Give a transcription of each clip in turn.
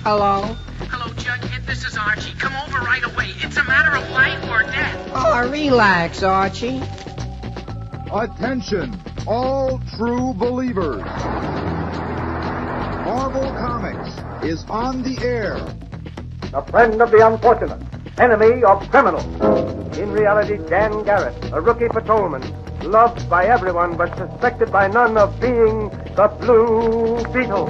Hello? Hello, Jughead. This is Archie. Come over right away. It's a matter of life or death. Oh, relax, Archie. Attention, all true believers. Marvel Comics is on the air. A friend of the unfortunate, enemy of criminals. In reality, Dan Garrett, a rookie patrolman, loved by everyone but suspected by none of being the Blue Beetle.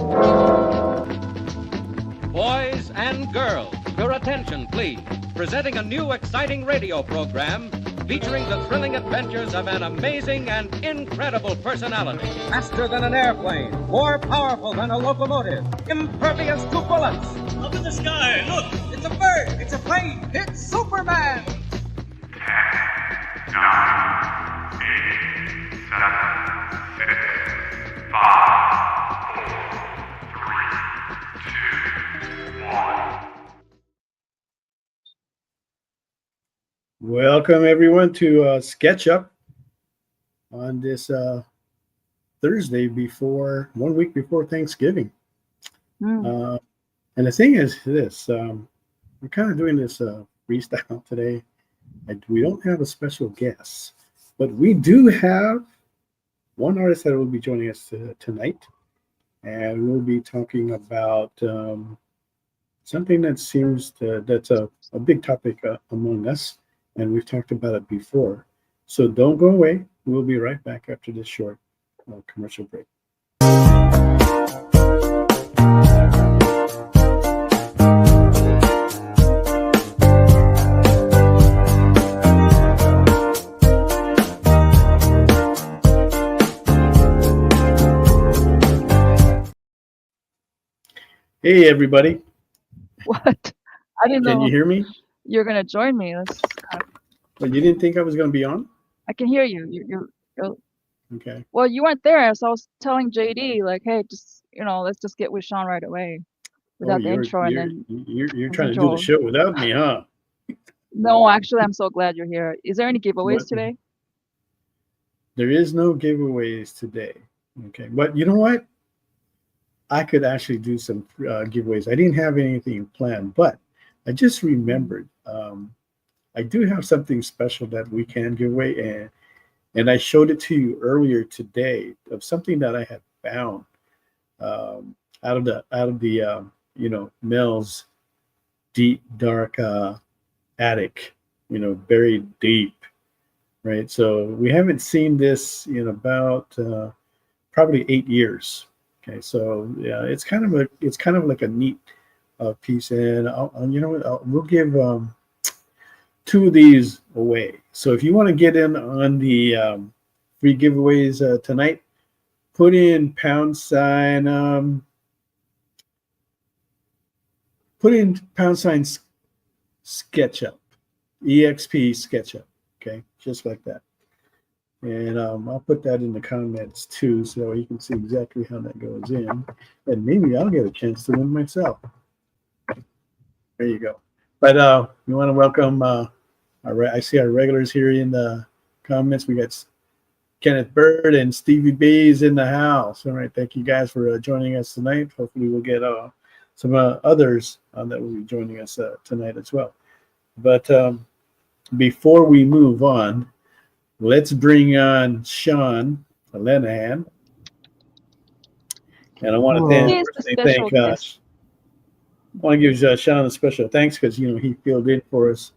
Boys and girls, your attention, please. Presenting a new exciting radio program featuring the thrilling adventures of an amazing and incredible personality. Faster than an airplane, more powerful than a locomotive, impervious to bullets. Up in the sky, look! It's a bird! It's a plane! It's Superman! 10, 9, 8, 7, 6, 5, 4, 3, 2, 1. Welcome everyone to Sketch Up on this Thursday before 1 week before Thanksgiving. And the thing is this, we're kind of doing this freestyle today. We don't have a special guest, but we do have one artist that will be joining us tonight, and we'll be talking about something that that's a big topic among us. And we've talked about it before. So don't go away. We'll be right back after this short commercial break. Hey, everybody. What? I didn't know. Can you hear me? You're going to join me. But you didn't think I was going to be on? I can hear you. You're okay. Well, you weren't there, so I was telling JD, like, hey, just, let's just get with Sean right away without the intro. You're trying to do the show without me, huh? No, actually, I'm so glad you're here. Is there any giveaways today? There is no giveaways today. Okay. But you know what? I could actually do some giveaways. I didn't have anything planned, but I just remembered I do have something special that we can give away, and I showed it to you earlier today of something that I had found out of the Mel's deep dark attic, buried deep, right? So we haven't seen this in about probably 8 years. Okay, so yeah, it's kind of like a neat piece, and we'll give 2 of these away. So if you want to get in on the free giveaways tonight, put in #SketchUp, EXP SketchUp. Okay, just like that. And I'll put that in the comments too, so you can see exactly how that goes in, and maybe I'll get a chance to win myself. There you go. But we want to welcome I see our regulars here in the comments. We got Kenneth Bird and Stevie B is in the house. All right, thank you guys for joining us tonight. Hopefully we'll get some others that will be joining us tonight as well. But before we move on, let's bring on Sean Lenahan. And I want to give Sean a special thanks because he filled in for us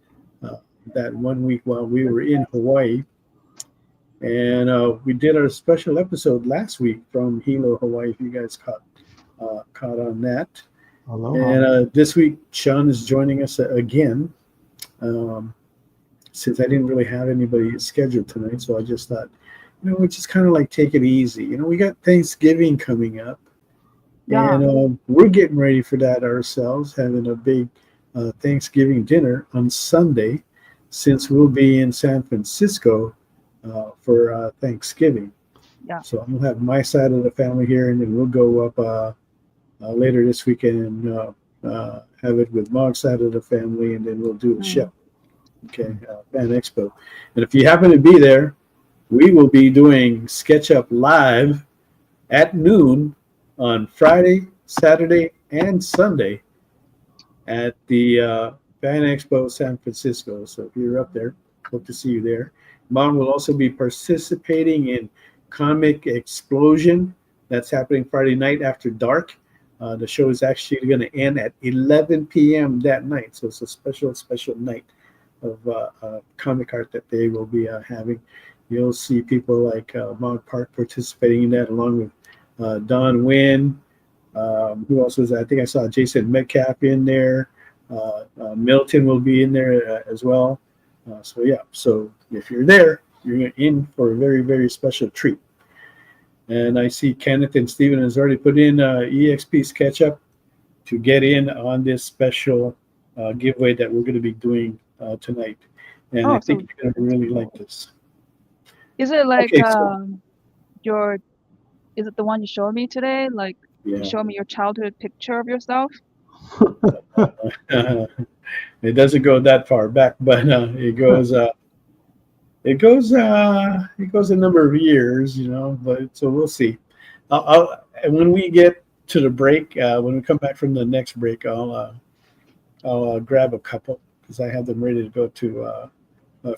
that 1 week while we were in Hawaii, and we did our special episode last week from Hilo, Hawaii. If you guys caught on that. Hello. And this week Sean is joining us again. Since I didn't really have anybody scheduled tonight, so I just thought, we just kind of like take it easy. We got Thanksgiving coming up. Yeah. And we're getting ready for that ourselves, having a big Thanksgiving dinner on Sunday, since we'll be in San Francisco for Thanksgiving. Yeah. So I'm gonna have my side of the family here, and then we'll go up later this weekend and have it with Mog's side of the family, and then we'll do a show. Okay, Fan Expo. And if you happen to be there, we will be doing Sketch Up Live at noon on Friday, Saturday, and Sunday at the Fan Expo San Francisco. So if you're up there, hope to see you there. Mom will also be participating in Comic Explosion. That's happening Friday night after dark. The show is actually going to end at 11 p.m. that night. So it's a special night of comic art that they will be having. You'll see people like Mog Park participating in that, along with Don Wynn. Who else was that? I think I saw Jason Metcalf in there. Milton will be in there as well. So if you're there, you're in for a very, very special treat. And I see Kenneth and Steven has already put in EXP SketchUp to get in on this special giveaway that we're going to be doing tonight. And I think you're going to really like this. Is it like is it the one you showed me today? Like you showed me your childhood picture of yourself? It doesn't go that far back, but it goes a number of years, but so we'll see. When we get to the break, when we come back from the next break, I'll grab a couple because I have them ready to go to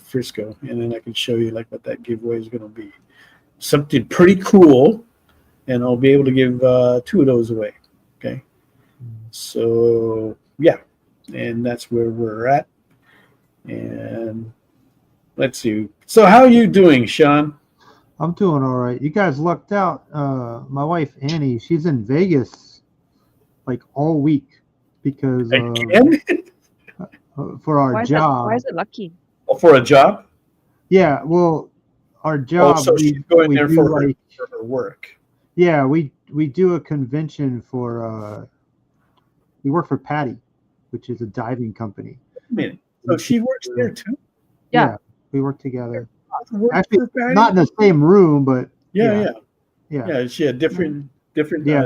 Frisco, and then I can show you like what that giveaway is going to be. Something pretty cool, and I'll be able to give 2 of those away. Okay, so yeah, and that's where we're at. And let's see. So how are you doing, Sean? I'm doing all right. You guys lucked out. My wife Annie, she's in Vegas like all week because for our job. Why is it lucky? Oh, for a job? Yeah, well, our job. So she's going there for her work. Yeah, we do a convention for. We work for Patty, which is a diving company. So she works there too? Yeah, we work together. Actually, not in the same room, but yeah. She had different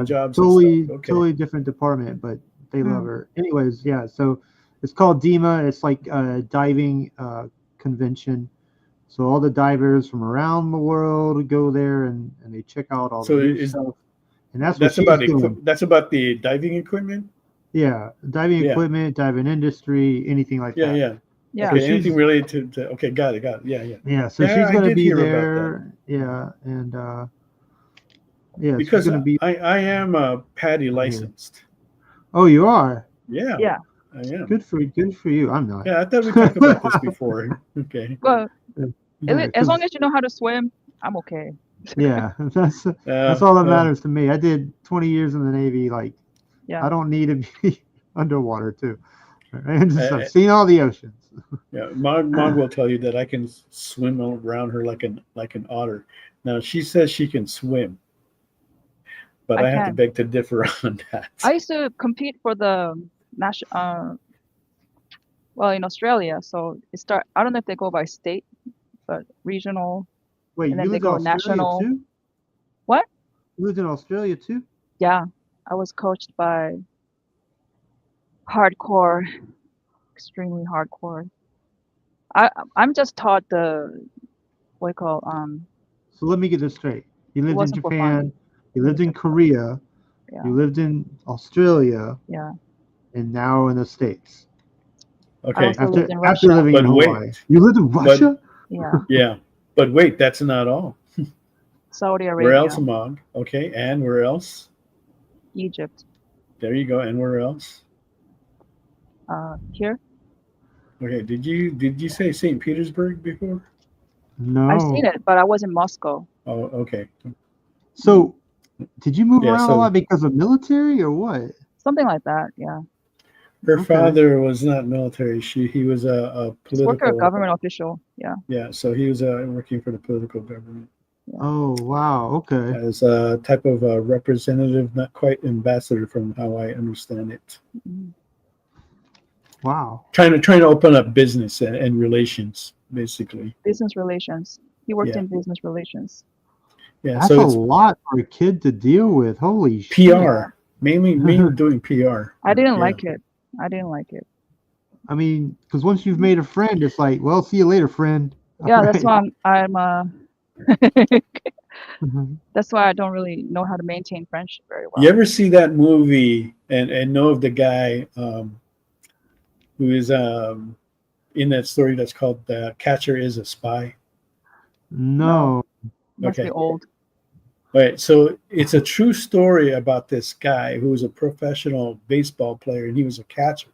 jobs. Totally different department, but they love her. Anyways, yeah. So it's called DEMA. It's like a diving convention. So all the divers from around the world go there and they check out all the new stuff. And that's about the diving equipment. Yeah, diving equipment, diving industry, anything like that. Yeah. Okay, anything related to okay, got it. Yeah. Yeah, so she's gonna be there. Yeah, and because she's gonna be. I am Patty licensed. Oh, you are? Yeah. I am. Good for you. I'm not. Yeah, I thought we talked about this before. Okay. Well, as long as you know how to swim, I'm okay. Yeah, that's all that matters to me. I did 20 years in the Navy. Like, I don't need to be underwater too. I've seen all the oceans. Yeah, Mog will tell you that I can swim around her like an otter. Now she says she can swim, but I have to beg to differ on that. I used to compete for the national, in Australia. So I don't know if they go by state, but regional. Wait, and then you they go national. Too? What? You lived in Australia too? Yeah, I was coached by hardcore, extremely hardcore. I'm just taught So let me get this straight. You lived in Japan, you lived in Korea, you lived in Australia, and now in the States. Okay. After living in Hawaii. You lived in Russia? Yeah. But wait, that's not all. Saudi Arabia. Where else, Mog? Okay, and where else? Egypt. There you go. And where else? Here. Okay. Did you say St. Petersburg before? No. I've seen it, but I was in Moscow. Oh, okay. So, did you move around a lot because of military or what? Something like that. Yeah. Her father was not military. He was a political. A government official. Yeah. Yeah. So he was working for the political government. Yeah. Oh wow. Okay. As a type of representative, not quite ambassador, from how I understand it. Mm-hmm. Wow. Trying to open up business and relations, basically. Business relations. He worked in business relations. Yeah. That's a lot for a kid to deal with. Holy PR. shit. Mainly doing PR. I didn't like it. I mean, because once you've made a friend, it's like, well, see you later, friend. Yeah, that's why I'm that's why I don't really know how to maintain friendship very well. You ever see that movie and know of the guy who is in that story that's called "The Catcher is a Spy"? No. Must Okay. be old. Right. So it's a true story about this guy who was a professional baseball player, and he was a catcher.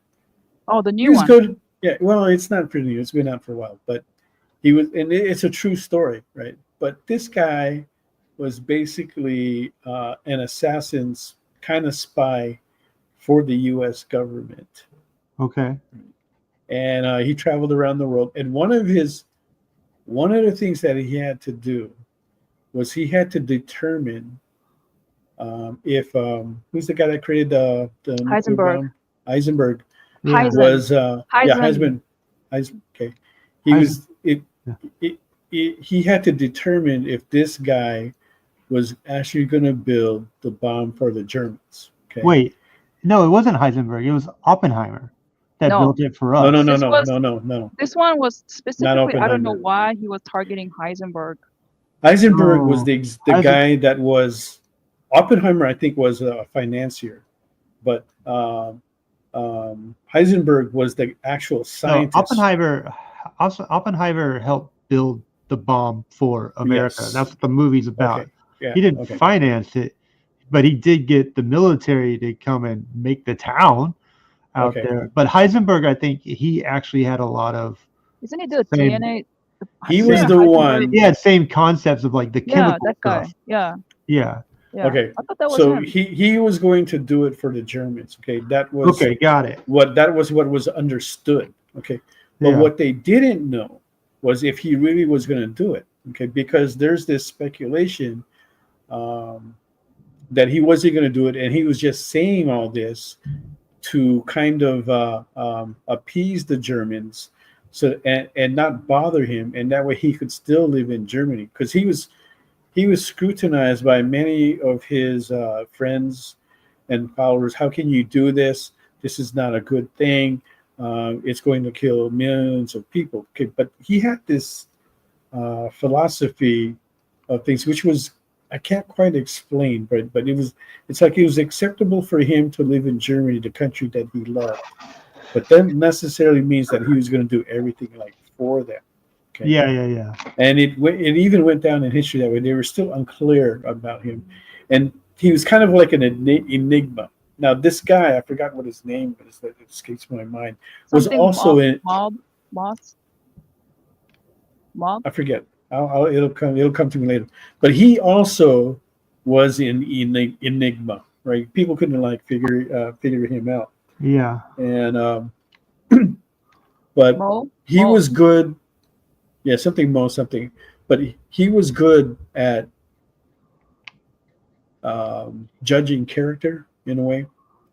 Oh, the He new was one. good. Yeah. Well, it's not pretty new. It's been out for a while, but he was, and it's a true story, right? But this guy was basically an assassin's kind of spy for the U.S. government, Okay. and he traveled around the world. And one of the things that he had to do was he had to determine if who's the guy that created the nuclear Heisenberg. bomb? Heisenberg Yeah. Heisen. was Heisen. Heisman. Okay, he Heisen. was he had to determine if this guy was actually going to build the bomb for the Germans. Okay. Wait. No, it wasn't Heisenberg. It was Oppenheimer that No. built it for us. No. This one was specifically. I don't know Oppenheimer. why he was targeting Heisenberg. Heisenberg was Oh. the Heisen- guy that was Oppenheimer. I think was a financier, but Heisenberg was the actual No, scientist. Oppenheimer helped build the bomb for America. Yes. That's what the movie's about. Okay. Yeah. He didn't okay. finance it, but he did get the military to come and make the town out Okay. there. But Heisenberg, I think he actually had a lot of. Isn't he the Same. DNA? He was the Heisenberg? one. He had same concepts of like the Yeah, chemical that guy. stuff. Yeah. Yeah. Yeah. Okay. I thought that was So him. he was going to do it for the Germans. Okay, that was Okay, got it. what was understood. Okay, but Yeah. what they didn't know was if he really was going to do it. Okay, because there's this speculation that he wasn't going to do it, and he was just saying all this to kind of appease the Germans, so and not bother him, and that way he could still live in Germany because he was scrutinized by many of his friends and followers. How can you do this? This is not a good thing. It's going to kill millions of people. Okay, but he had this philosophy of things, which was I can't quite explain, but it's like it was acceptable for him to live in Germany, the country that he loved. But that necessarily means that he was going to do everything like for them. Okay? Yeah. And it even went down in history that way. They were still unclear about him, and he was kind of like an enigma. Now, this guy, I forgot what his name was. That escapes my mind. Something Was also Mob. I forget. It'll come to me later. But he also was in enigma, right? People couldn't like figure him out. Yeah. And but Mo? he Mo. was good. Yeah, something. But he was good at judging character in a way.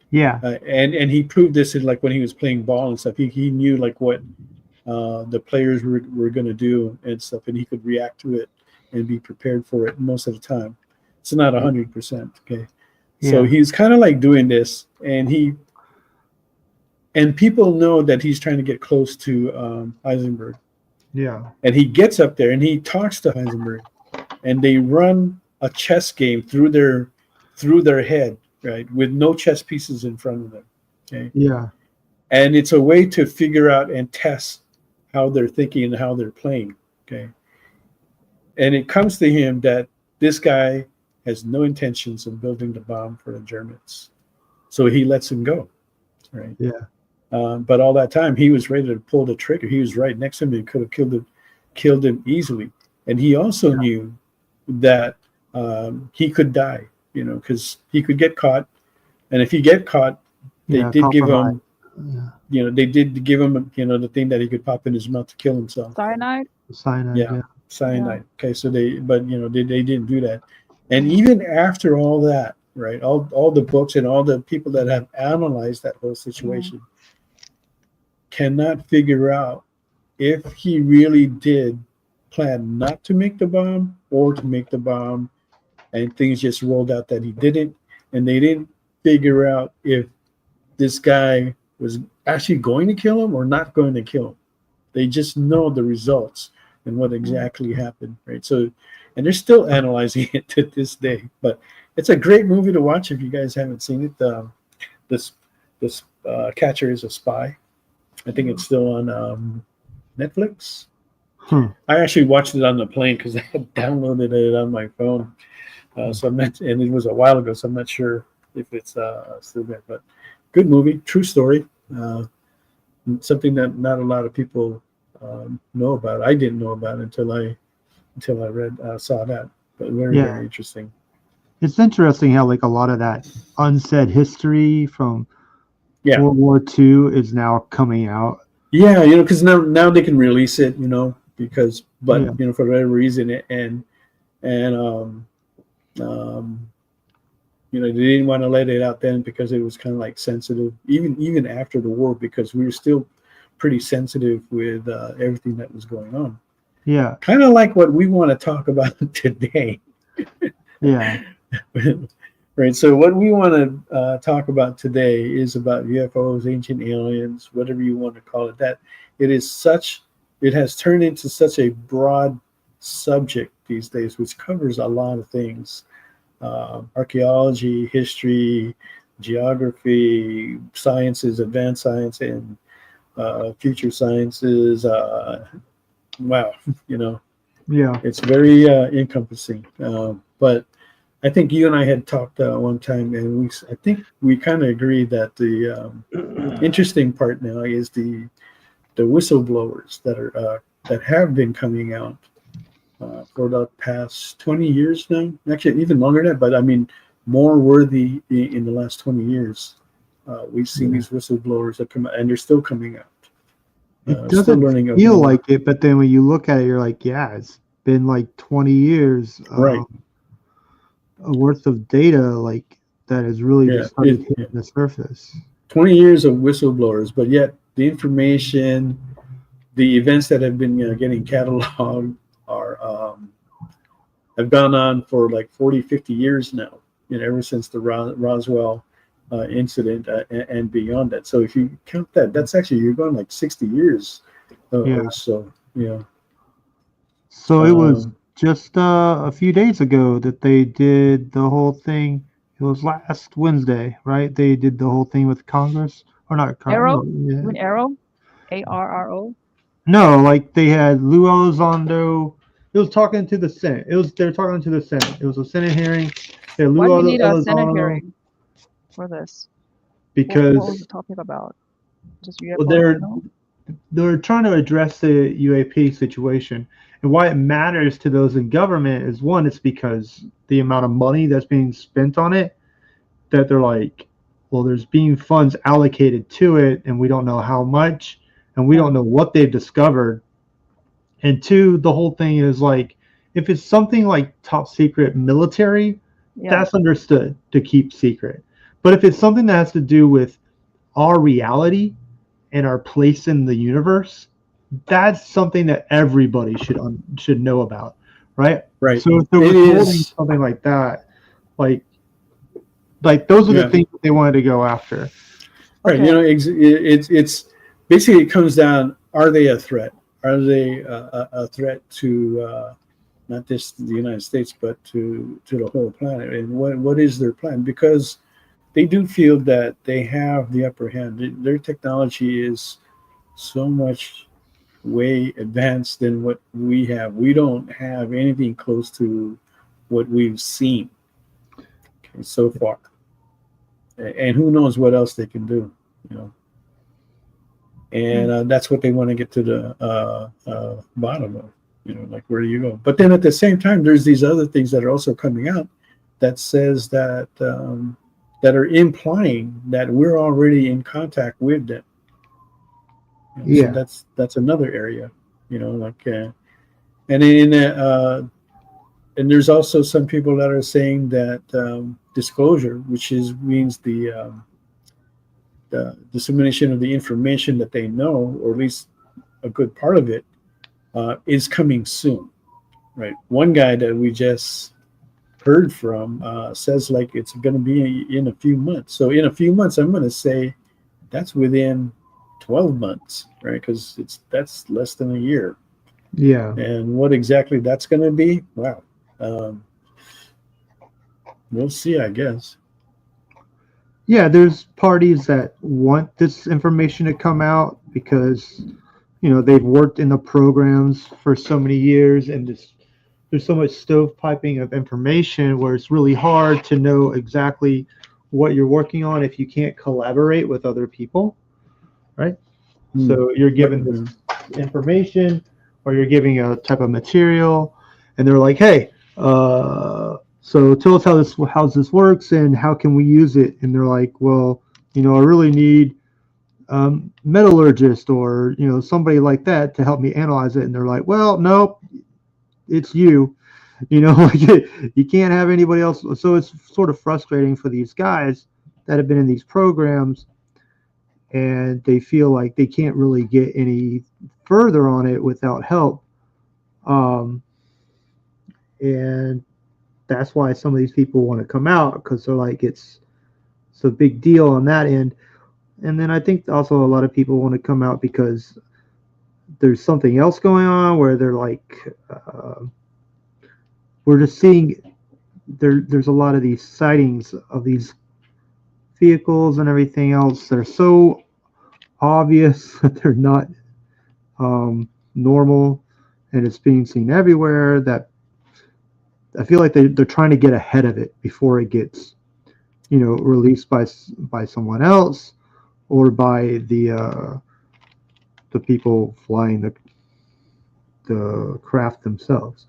Yeah. And he proved this in like when he was playing ball and stuff. He knew like what the players were going to do and stuff, and he could react to it and be prepared for it most of the time. It's not 100%. Okay. Yeah. So he's kind of like doing this, and people know that he's trying to get close to Heisenberg. Yeah. And he gets up there and he talks to Heisenberg, and they run a chess game through their head, right, with no chess pieces in front of them. Okay. Yeah. And it's a way to figure out and test how they're thinking and how they're playing. Okay. And it comes to him that this guy has no intentions of building the bomb for the Germans. So he lets him go. Right. Yeah. But all that time he was ready to pull the trigger. He was right next to him and could have killed him easily. And he also knew that he could die, because he could get caught. And if he get caught, they did give him, they did give him, the thing that he could pop in his mouth to kill himself. Cyanide. Cyanide. Yeah. Cyanide. Okay, so they didn't do that. And even after all that, right, all the books and all the people that have analyzed that whole situation cannot figure out if he really did plan not to make the bomb or to make the bomb, and things just rolled out that he didn't, and they didn't figure out if this guy was actually going to kill him or not going to kill him. They just know the results and what exactly happened, right? So, and they're still analyzing it to this day. But it's a great movie to watch if you guys haven't seen it. This Catcher is a Spy. I think it's still on Netflix. Huh. I actually watched it on the plane because I had downloaded it on my phone. So I'm not, and it was a while ago, so I'm not sure if it's still there. But good movie, true story. Something that not a lot of people know about. I didn't know about until I saw that. But very Yeah. very interesting. It's interesting how like a lot of that unsaid history from Yeah, World War II is now coming out. yeah, because now they can release it, because Yeah. for whatever reason, and um, they didn't want to let it out then because it was kind of like sensitive, even after the war, because we were still pretty sensitive with everything that was going on. Yeah. Kind of like what we want to talk about today. Yeah. Right. So what we want to talk about today is about UFOs, ancient aliens, whatever you want to call it. That it has turned into such a broad subject these days, which covers a lot of things: archaeology, history, geography, sciences, advanced science, and future sciences. Wow, Yeah. it's very encompassing. But I think you and I had talked one time, and I think we kind of agreed that the interesting part now is the whistleblowers that have been coming out for the past 20 years now. Actually, even longer than that, but I mean, more worthy in the last 20 years. We've seen these whistleblowers that come out, and they're still coming out. It Still doesn't learning of feel more. like it, but then when you look at it, you're like, yeah, it's been like 20 years Right. worth of data, like that has really Yeah, just started hitting the surface. 20 years of whistleblowers, but yet the information, the events that have been getting cataloged have gone on for like 40, 50 years now, ever since the Roswell incident and beyond that. So if you count that, that's actually, you're going like 60 years or so. So it was just a few days ago that they did the whole thing. It was last Wednesday, right? They did the whole thing with Congress, or not Arrow? Congress? You mean Arrow? ARRO? No, like they had Lou Elizondo. It was talking to the Senate. They were talking to the Senate. It was a Senate hearing. They had Why Lou do you need a Senate Elizondo hearing for this? What was the because topic about? Just well, UFOs, you know? they're trying to address the UAP situation. And why it matters to those in government is one, it's because the amount of money that's being spent on it, that they're like, well, there's being funds allocated to it, and we don't know how much, and we don't know what they've discovered. And two, the whole thing is like, if it's something like top secret military, that's understood to keep secret. But if it's something that has to do with our reality and our place in the universe, that's something that everybody should know about, right? Right. So if they're withholding something like that, like those are the things that they wanted to go after. Right. It's basically, it comes down: are they a threat? Are they a threat to not just the United States, but to the whole planet? And what is their plan? Because they do feel that they have the upper hand. Their technology is so much way advanced than what we have. We don't have anything close to what we've seen so far. And who knows what else they can do, And that's what they want to get to the bottom of, like, where do you go? But then at the same time, there's these other things that are also coming out that says that that are implying that we're already in contact with them. So that's another area, and and there's also some people that are saying that disclosure, which means the dissemination of the information that they know, or at least a good part of it, is coming soon, right? One guy that we just heard from says like it's going to be in a few months. So in a few months, I'm going to say that's within 12 months, right? Because that's less than a year. Yeah. And what exactly that's going to be, wow. We'll see, I guess. Yeah, there's parties that want this information to come out, because they've worked in the programs for so many years, and there's so much stovepiping of information where it's really hard to know exactly what you're working on if you can't collaborate with other people, right? So you're given this information, or you're giving a type of material, and they're like, "Hey, so tell us how this works, and how can we use it?" And they're like, "Well, I really need metallurgist or somebody like that to help me analyze it." And they're like, "Well, no, it's you. Like, you can't have anybody else." So it's sort of frustrating for these guys that have been in these programs, and they feel like they can't really get any further on it without help. And that's why some of these people want to come out, because they're like, it's a big deal on that end. And then I think also a lot of people want to come out because there's something else going on where they're like, we're just seeing there's a lot of these sightings of these vehicles and everything else. They're so obvious that they're not normal, and it's being seen everywhere, that I feel like they're trying to get ahead of it before it gets released by someone else, or by the people flying the craft themselves.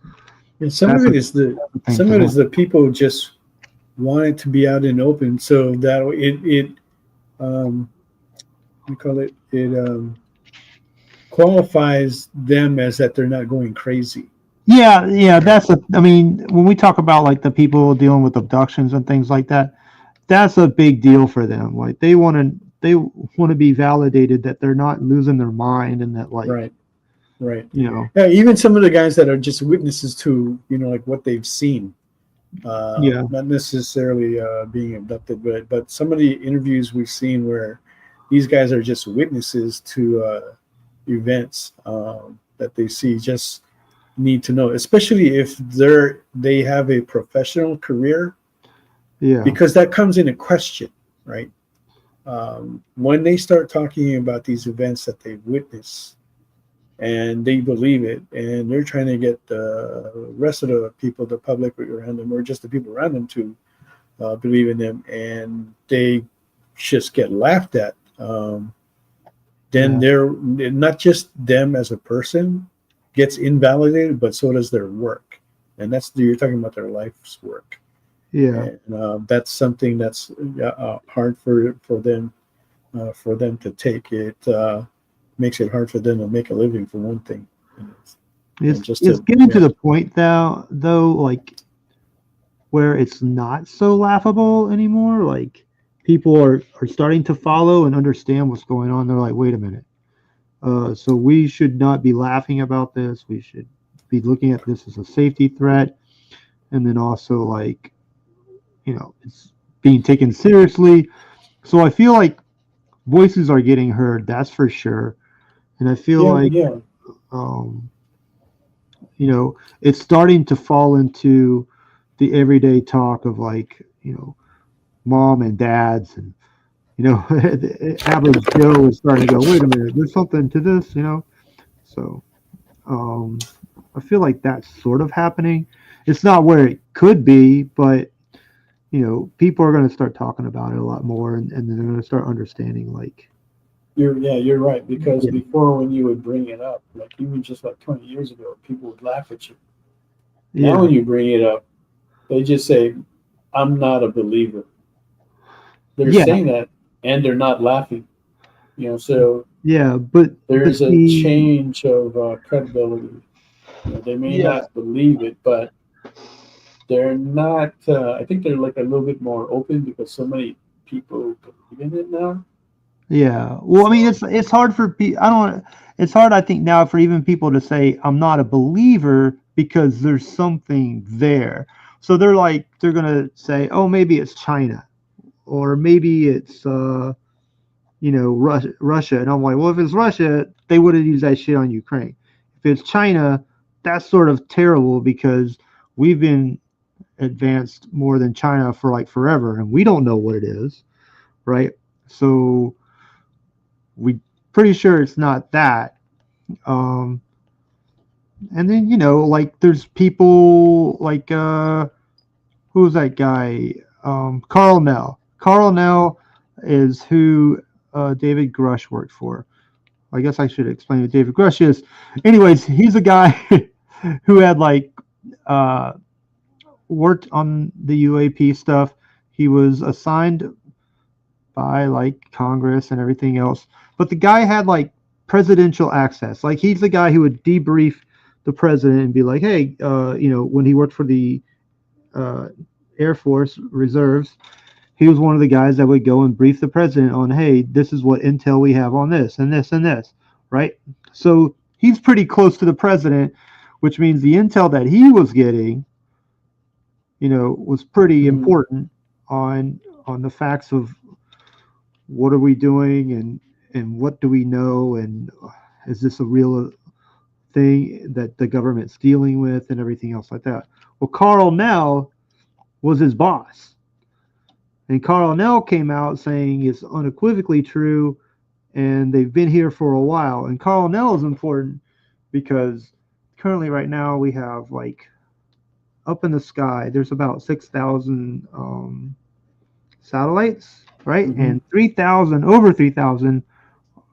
Yeah, some of it is the people just want it to be out in open, so that we call it qualifies them as that they're not going crazy. Yeah, I mean, when we talk about like the people dealing with abductions and things like that, that's a big deal for them. Like they want to be validated that they're not losing their mind, and that like right. Yeah, even some of the guys that are just witnesses to like what they've seen. Not necessarily being abducted, but some of the interviews we've seen where these guys are just witnesses to events that they see, just need to know, especially if they have a professional career, because that comes into question, right? When they start talking about these events that they've witnessed and they believe it, and they're trying to get the rest of the people, the public around them, or just the people around them to believe in them, and they just get laughed at, then they're not just them as a person gets invalidated, but so does their work, and you're talking about their life's work. And that's something that's hard for them to take. It makes it hard for them to make a living, for one thing. It's getting to the point though, like where it's not so laughable anymore. Like people are starting to follow and understand what's going on. They're like, wait a minute. So we should not be laughing about this. We should be looking at this as a safety threat. And then also like, it's being taken seriously. So I feel like voices are getting heard, that's for sure. And I feel it's starting to fall into the everyday talk of like, mom and dads, and average Joe is starting to go, wait a minute, there's something to this, So I feel like that's sort of happening. It's not where it could be, but people are going to start talking about it a lot more, and then they're going to start understanding like. You're right, because before, when you would bring it up, like even just like 20 years ago, people would laugh at you. Now when you bring it up, they just say, I'm not a believer. They're saying that, and they're not laughing. So but there's a change of credibility. They may not believe it, but they're not. I think they're like a little bit more open, because so many people believe in it now. Yeah. Well, I mean, it's hard for people. It's hard, I think, now for even people to say I'm not a believer, because there's something there. So they're gonna say, oh, maybe it's China, or maybe it's Russia. And I'm like, well, if it's Russia, they would have used that shit on Ukraine. If it's China, that's sort of terrible, because we've been advanced more than China for like forever, and we don't know what it is, right? So we pretty sure it's not that. And then like there's people like who's that guy? Carl Nell. Carl Nell is who David Grush worked for. I guess I should explain who David Grush is. Anyways, he's a guy who had like worked on the UAP stuff. He was assigned by like Congress and everything else. But the guy had like presidential access. Like he's the guy who would debrief the president and be like, hey, when he worked for the Air Force Reserves, he was one of the guys that would go and brief the president on, hey, this is what intel we have on this and this and this, right? So he's pretty close to the president, which means the intel that he was getting, was pretty important on the facts of what are we doing and what do we know and is this a real thing that the government's dealing with and everything else like that. Well, Carl Nell was his boss. And Carl Nell came out saying it's unequivocally true and they've been here for a while. And Carl Nell is important because currently right now we have like up in the sky, there's about 6,000 satellites, right? Mm-hmm. And over 3,000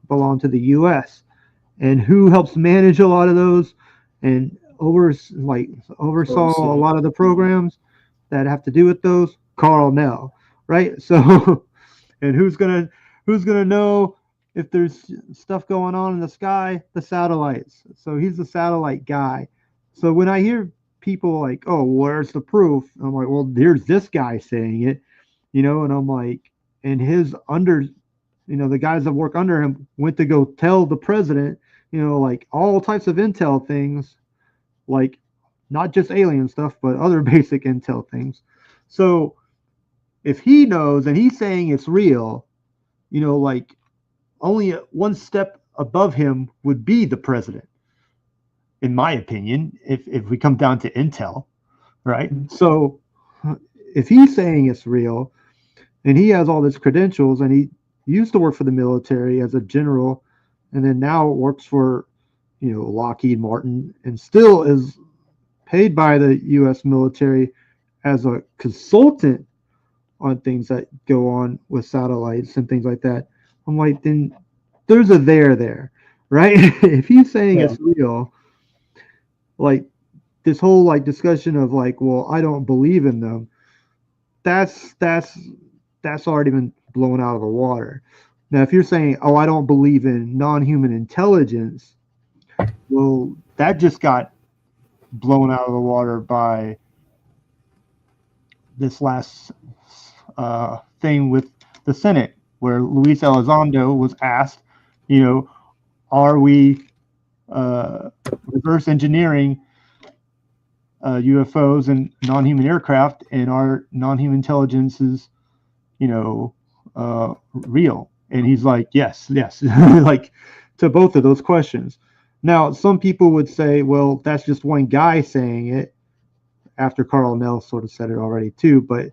belong to the U.S. And who helps manage a lot of those and oversaw a lot of the programs that have to do with those? Carl Nell, right? So, and who's gonna know if there's stuff going on in the sky? The satellites. So he's the satellite guy. So when I hear people like, oh, where's the proof? I'm like, well, there's this guy saying it, and I'm like, and his the guys that work under him went to go tell the president, like all types of intel things, like not just alien stuff, but other basic intel things. So if he knows and he's saying it's real, like only one step above him would be the president, in my opinion, if we come down to intel, right? So if he's saying it's real and he has all these credentials and he used to work for the military as a general and then now works for, Lockheed Martin and still is paid by the U.S. military as a consultant on things that go on with satellites and things like that. I'm like, then there's a there, right? If he's saying it's real, like this whole like discussion of like, well, I don't believe in them. That's already been blown out of the water. Now, if you're saying, oh, I don't believe in non-human intelligence, well, that just got blown out of the water by this last thing with the Senate, where Luis Elizondo was asked, are we reverse engineering UFOs and non-human aircraft, and are non-human intelligences, real? And he's like, yes, like to both of those questions. Now, some people would say, well, that's just one guy saying it, after Carl Nell sort of said it already too. But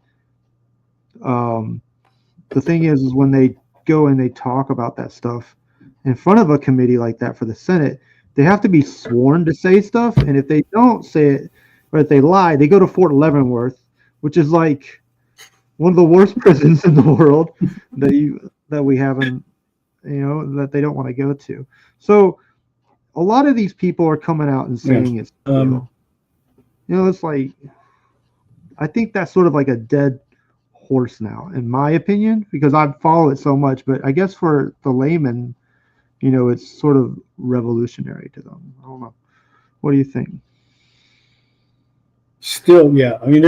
the thing is when they go and they talk about that stuff in front of a committee like that for the Senate, they have to be sworn to say stuff. And if they don't say it, or if they lie, they go to Fort Leavenworth, which is like one of the worst prisons in the world that we have in, that they don't want to go to. So a lot of these people are coming out and saying it's real. It's like, I think that's sort of like a dead horse now, in my opinion, because I follow it so much. But I guess for the layman, it's sort of revolutionary to them. I don't know. What do you think? Still, yeah. I mean,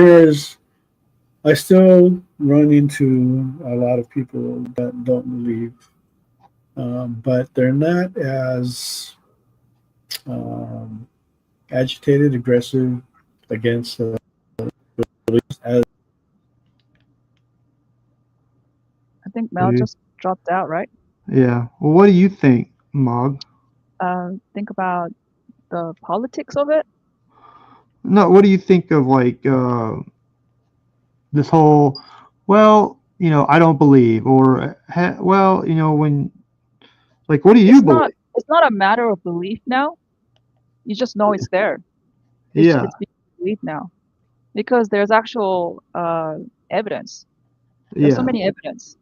I still run into a lot of people that don't believe, but they're not as agitated, aggressive against beliefs as. I think Mel just dropped out, right? Yeah. Well, what do you think, Mog? Think about the politics of it. No, what do you think of like this whole, well, I don't believe, or well, when Like, what do you believe? It's not a matter of belief now. You just know it's there. Yeah. It's being believed now. Because there's actual evidence. There's so many evidence.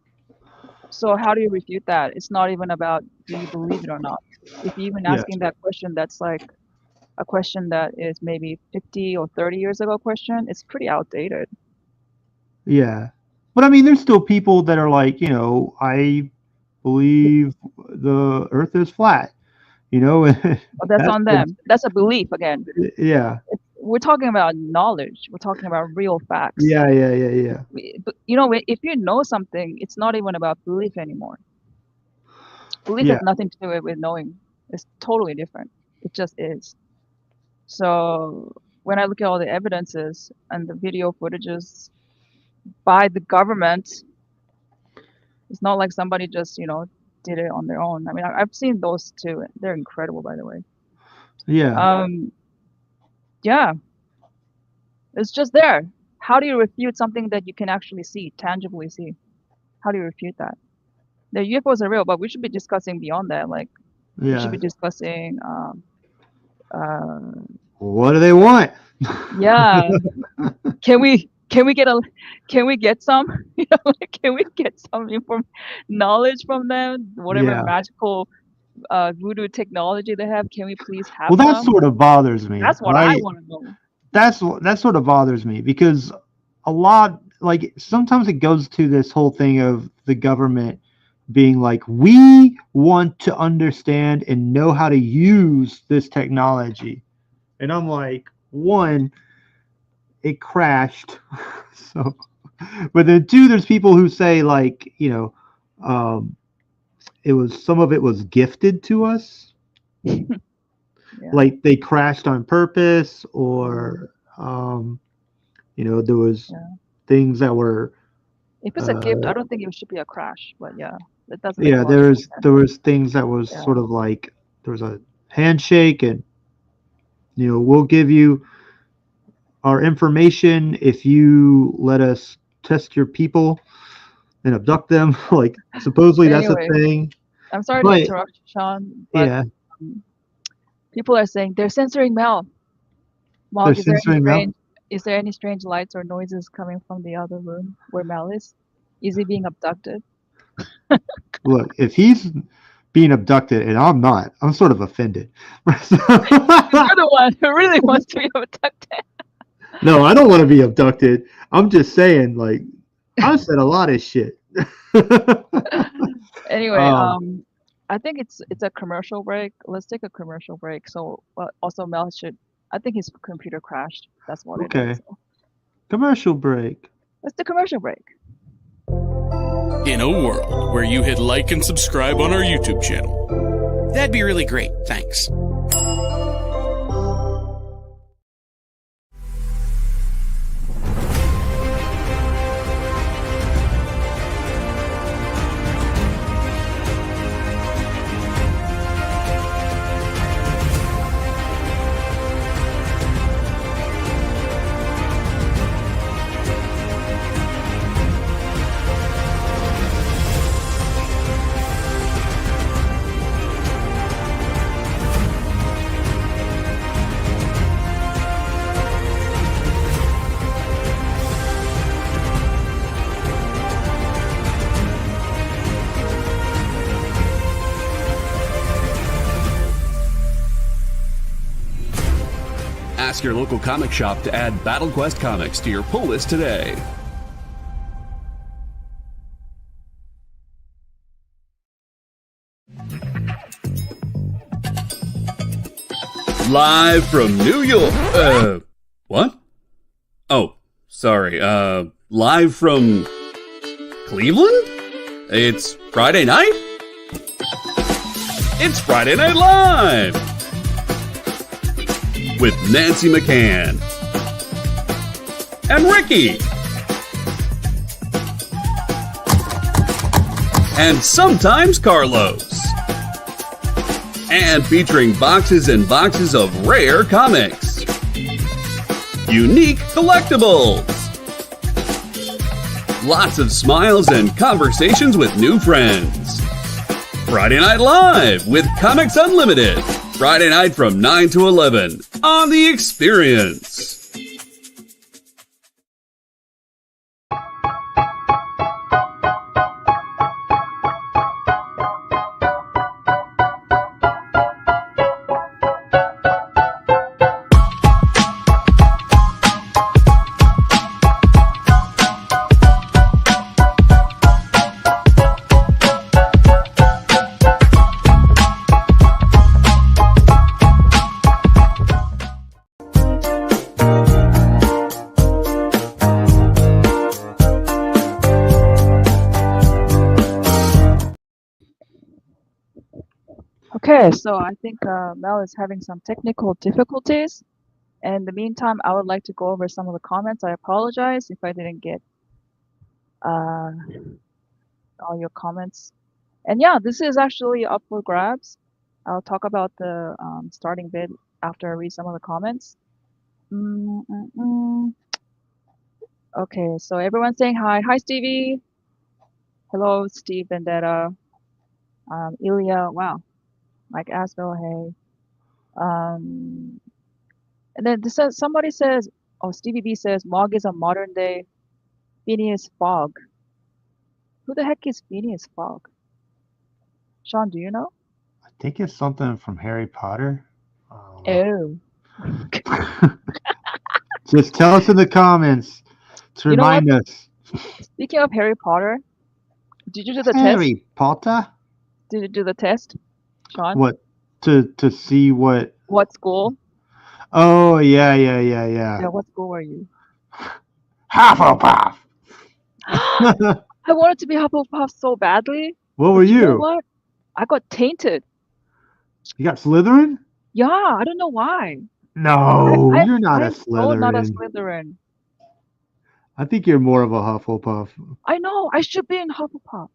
So how do you refute that? It's not even about do you believe it or not. If you're even asking that question, that's like a question that is maybe 50 or 30 years ago question. It's pretty outdated. Yeah. But I mean, there's still people that are like, I believe the earth is flat, Well, that's on them. That's a belief again. Yeah. We're talking about knowledge. We're talking about real facts. Yeah. But if you know something, it's not even about belief anymore. Belief has nothing to do with knowing. It's totally different. It just is. So when I look at all the evidences and the video footages by the government, it's not like somebody just, did it on their own. I mean, I've seen those too. They're incredible, by the way. Yeah. Yeah. It's just there. How do you refute something that you can actually see, tangibly see? How do you refute that? The UFOs are real, but we should be discussing beyond that. Like, we should be discussing what do they want? Yeah. Can we get some? Can we get some knowledge from them? Whatever magical voodoo technology they have, can we please have? Well, that sort of bothers me. That's what I want to know. That sort of bothers me because a lot, like, sometimes it goes to this whole thing of the government being like, we want to understand and know how to use this technology. And I'm like, one, it crashed. So, but then two, there's people who say like, some of it was gifted to us. Like they crashed on purpose, or there was things that were. If it's a gift, I don't think it should be a crash. But it doesn't. Yeah, there was things that was sort of like there was a handshake, and we'll give you our information if you let us test your people and abduct them. Like supposedly that's a thing. I'm sorry to interrupt you, Sean. But people are saying they're censoring Mel. Mog, is there any strange lights or noises coming from the other room where Mel is? Is he being abducted? Look, if he's being abducted and I'm not, I'm sort of offended. You're the one who really wants to be abducted. No, I don't want to be abducted. I'm just saying, like, I said a lot of shit. Anyway, I think it's a commercial break. Let's take a commercial break. So also Mel I think his computer crashed. That's what it is. So. Commercial break. Let's do commercial break. In a world where you hit like and subscribe on our YouTube channel, that'd be really great. Thanks. Ask your local comic shop to add Battle Quest comics to your pull list today. Live from New York. What? Oh, sorry. Live from Cleveland? It's Friday night? It's Friday Night Live! With Nancy McCann and Ricky and sometimes Carlos, and featuring boxes and boxes of rare comics, unique collectibles, lots of smiles and conversations with new friends. Friday Night Live with Comics Unlimited. Friday night from 9 to 11 on The Experience. Okay, so I think Mel is having some technical difficulties. In the meantime, I would like to go over some of the comments. I apologize if I didn't get all your comments. And yeah, this is actually up for grabs. I'll talk about the starting bid after I read some of the comments. Okay, so everyone's saying hi. Hi, Stevie. Hello, Steve Vendetta. Ilya, wow. Mike Asbel, hey. And then somebody says, oh, Stevie B says, Mog is a modern day Phineas Fogg. Who the heck is Phineas Fogg? Sean, do you know? I think it's something from Harry Potter. Oh. Just tell us in the comments to remind us. Speaking of Harry Potter, did you do the test? Harry Potter? Did you do the test, Sean? What? To see what? What school? Oh, yeah. Yeah, what school were you? Hufflepuff. I wanted to be Hufflepuff so badly. What were you? You know what? I got tainted. You got Slytherin? Yeah, I don't know why. No, you're not a Slytherin. I'm not a Slytherin. I think you're more of a Hufflepuff. I know. I should be in Hufflepuff.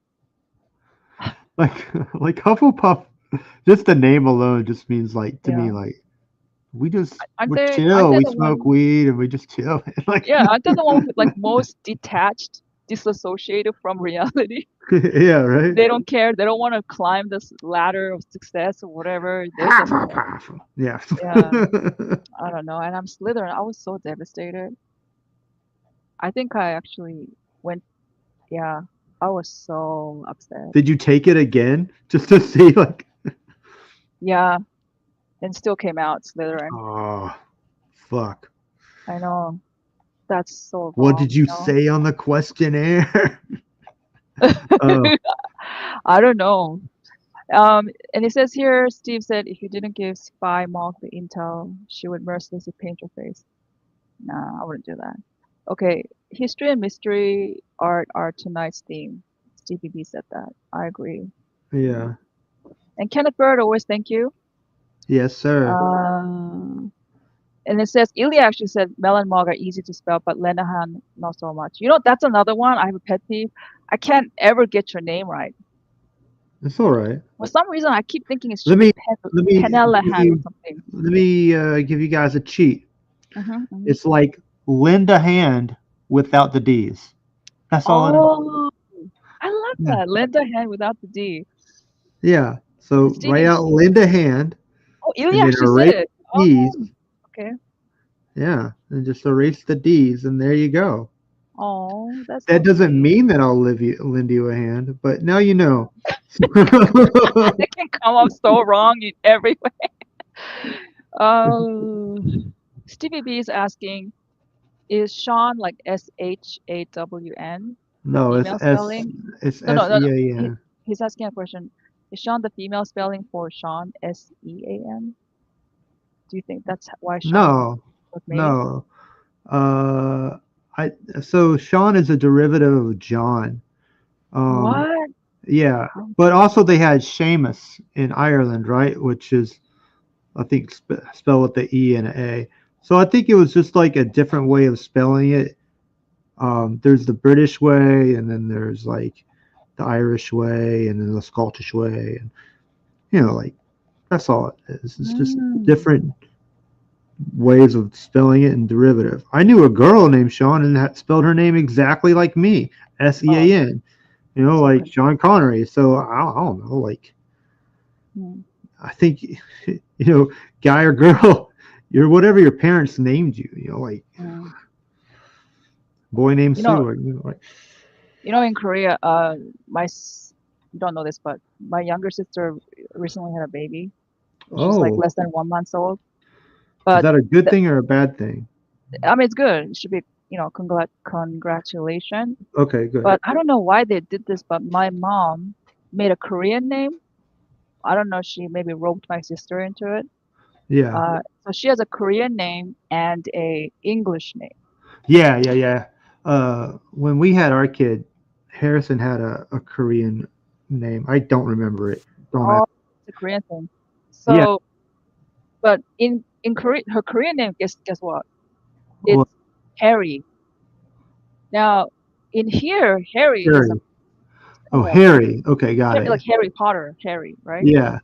Like Hufflepuff, just the name alone just means me we're chill. We smoke weed and we just chill. Aren't they the one with most detached, disassociated from reality? Yeah, right. They don't care. They don't want to climb this ladder of success or whatever. Yeah. I don't know. And I'm Slytherin. I was so devastated. I think I actually went. Yeah, I was so upset. Did you take it again just to see Yeah, and still came out Slytherin. Oh, fuck. I know. That's so wrong, What did you say on the questionnaire? I don't know. And it says here, Steve said, if you didn't give Spy Mog the intel, she would mercilessly paint your face. Nah, I wouldn't do that. Okay, history and mystery art are tonight's theme. Stevie B said that. I agree. Yeah. And Kenneth Bird, always thank you. Yes, sir. And it says, Ilya actually said Mel and Mog are easy to spell, but Lenahan not so much. You know, that's another one. I have a pet peeve. I can't ever get your name right. It's all right. For some reason, I keep thinking it's Penellahan or something. Let me give you guys a cheat. It's like Linda Hand without the D's. That's all it is. I love that. Linda Hand without the D. Yeah. So write out Linda Hand. Oh, Ilya actually said it. D's. Okay. Yeah. And just erase the D's, and there you go. Oh, that doesn't mean that I'll lend you a hand, but now you know. It can come up so wrong in every way. Stevie B is asking, is Sean like SHAWN? No, it's SEAN. He's asking a question. Is Sean the female spelling for Sean, SEAN? Do you think that's why Sean was made? No. So Sean is a derivative of John. What? Yeah, but also they had Seamus in Ireland, right? Which is, I think, spelled with the E and an A. So I think it was just like a different way of spelling it. There's the British way, and then there's like the Irish way, and then the Scottish way, and that's all it is. It's just different ways of spelling it and derivative. I knew a girl named Sean and that spelled her name exactly like me, SEAN. Like Sean Connery. So I don't know, Mm. I think, guy or girl, you're whatever your parents named you. Like boy named You Sue. know, Or, like, in Korea, you don't know this, but my younger sister recently had a baby. She's like oh, less than 1 month old. is But that a good thing or a bad thing? I mean, it's good. It should be, congratulations. Okay, good. But I don't know why they did this, but my mom made a Korean name. I don't know, she maybe roped my sister into it. Yeah. So she has a Korean name and a English name. Yeah. When we had our kid, Harrison had a Korean name. I don't remember it. Don't ask. Oh, it's a Korean thing. Yeah. So, but in Korea, her Korean name, guess what? It's Well, Harry. Now, in here, Harry is a Harry. Oh, Harry. Okay, got like it. Harry Potter, Harry, right? Yeah.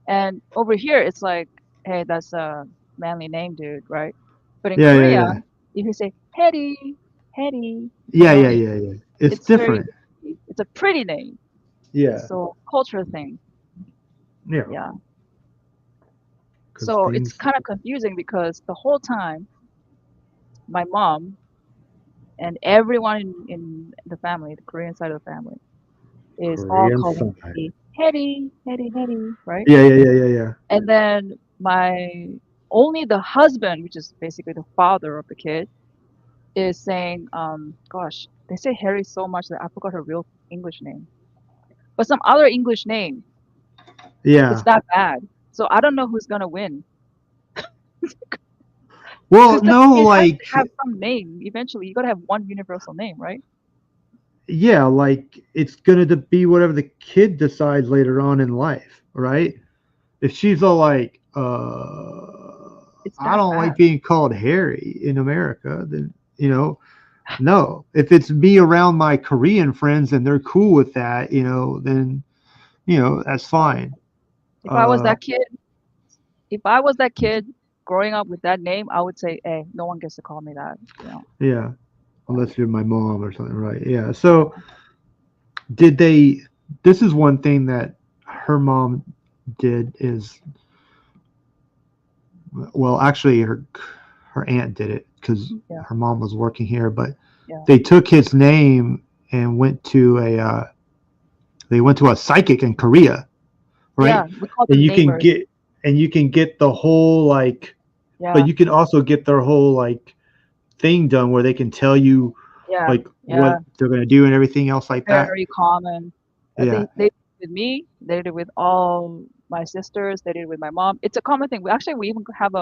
And over here, it's like, hey, that's a manly name, dude, right? But in Yeah. Korea, if you say Harry, Harry, Yeah. It's it's very, different. it's a pretty name. Yeah. So culture thing, Yeah. yeah. Because So it's names. kind of confusing because the whole time, my mom and everyone in the family, the Korean side of the family, is all Korean calling side. me Harry, Harry, Harry, right? Yeah. And then only the husband, which is basically the father of the kid, is saying, gosh, they say Harry so much that I forgot her real English name. But some other English name, it's Yeah. that bad. So I don't know who's gonna win. Well, Because the no, kid has to like, have some name. Eventually, you gotta have one universal name, right? yeah, like it's gonna be whatever the kid decides later on in life, right? If she's all like, It's I that don't like bad. being called Harry in America, then no. If it's me around my Korean friends and they're cool with that, then that's fine. If I was Uh, that kid, if I was that kid growing up with that name, I would say, hey, no one gets to call me that. yeah, unless you're my mom or something, right? Yeah. So did they? This is one thing that her mom did is, well, actually, her aunt did it because Yeah. her mom was working here, but Yeah. they took his name and they went to a psychic in Korea, Yeah, right? we call And them you can neighbors. get the whole like, but Yeah. you can also get their whole like thing done where they can tell you Yeah. like Yeah. what they're gonna do and everything else like that. Very common. Yeah, They did it with me. They did it with all my sisters. They did it with my mom. It's a common thing. We even have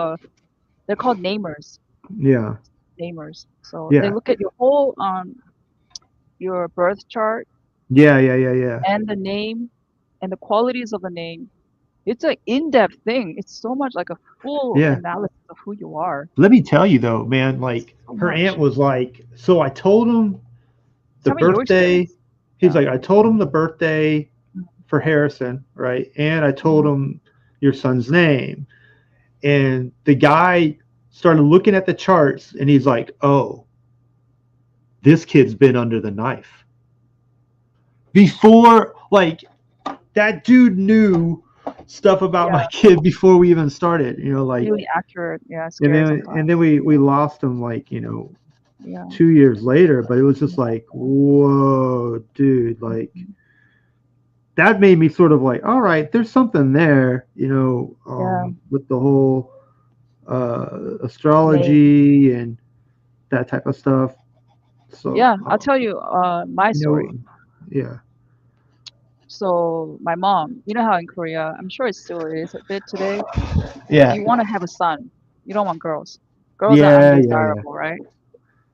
they're called namers. yeah, Namers. So they yeah, look at your whole your birth chart yeah. and the name and the qualities of the name. It's an in-depth thing. It's so much like a full Yeah. analysis of who you are. Let me tell you though, man, like So her aunt much. was like, so I told him the Tell me your birthday. experience. He's Yeah. like, I told him the birthday for Harrison, right? And I told him your son's name. And the guy started looking at the charts and he's like, oh, this kid's been under the knife. Before, like, that dude knew stuff about my Yeah. kid before we even started, like, Really accurate. Yeah, and scary then sometimes. we lost him like, Yeah. 2 years later, but it was just like, whoa, dude, like that made me sort of like, all right, there's something there, Yeah. with the whole Name. astrology and that type of stuff. So, Yeah, I'll tell you my you know, story. yeah, So my mom, you know how in Korea, I'm sure it still is a bit today, yeah, you want to have a son. You don't want girls. Girls are yeah, undesirable, right?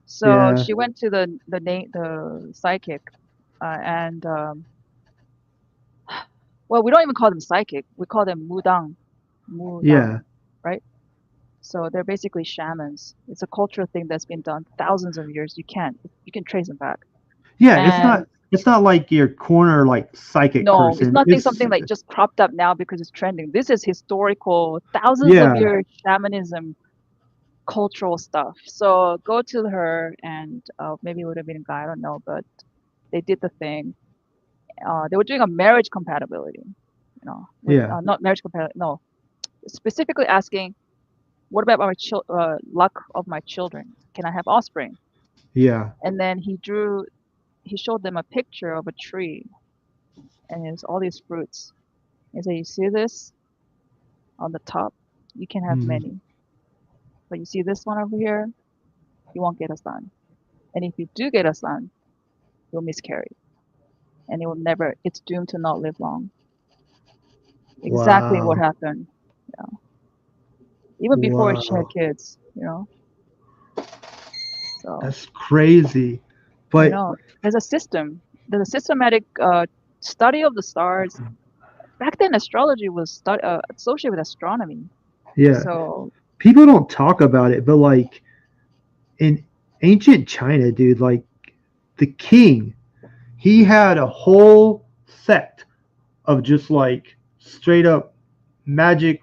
So yeah, she went to the psychic, and well, we don't even call them psychic. We call them mudang, yeah, right? So they're basically shamans. It's a cultural thing that's been done thousands of years. You can trace them back. yeah. And It's not like your corner like psychic no, it's person. nothing It's something like just cropped up now because it's trending. This is historical, thousands of yeah, years shamanism, cultural stuff. So go to her and maybe it would have been a guy, I don't know, but they did the thing. They were doing a marriage compatibility. No, Yeah. not marriage compatibility. No, specifically asking, what about my luck of my children? Can I have offspring? Yeah. And then he showed them a picture of a tree, and it's all these fruits. He said, "You see this on the top? You can have Mhm. many, but you see this one over here? You won't get a son. And if you do get a son, you'll miscarry, and it will never. It's doomed to not live long." Exactly what Wow. happened. Yeah. Even before she had Wow. kids, you know. So That's crazy. I But know there's a system. There's a systematic study of the stars. Back then, astrology was associated with astronomy. yeah, So people don't talk about it, but like in ancient China, dude, like the king, he had a whole sect of just like straight up magic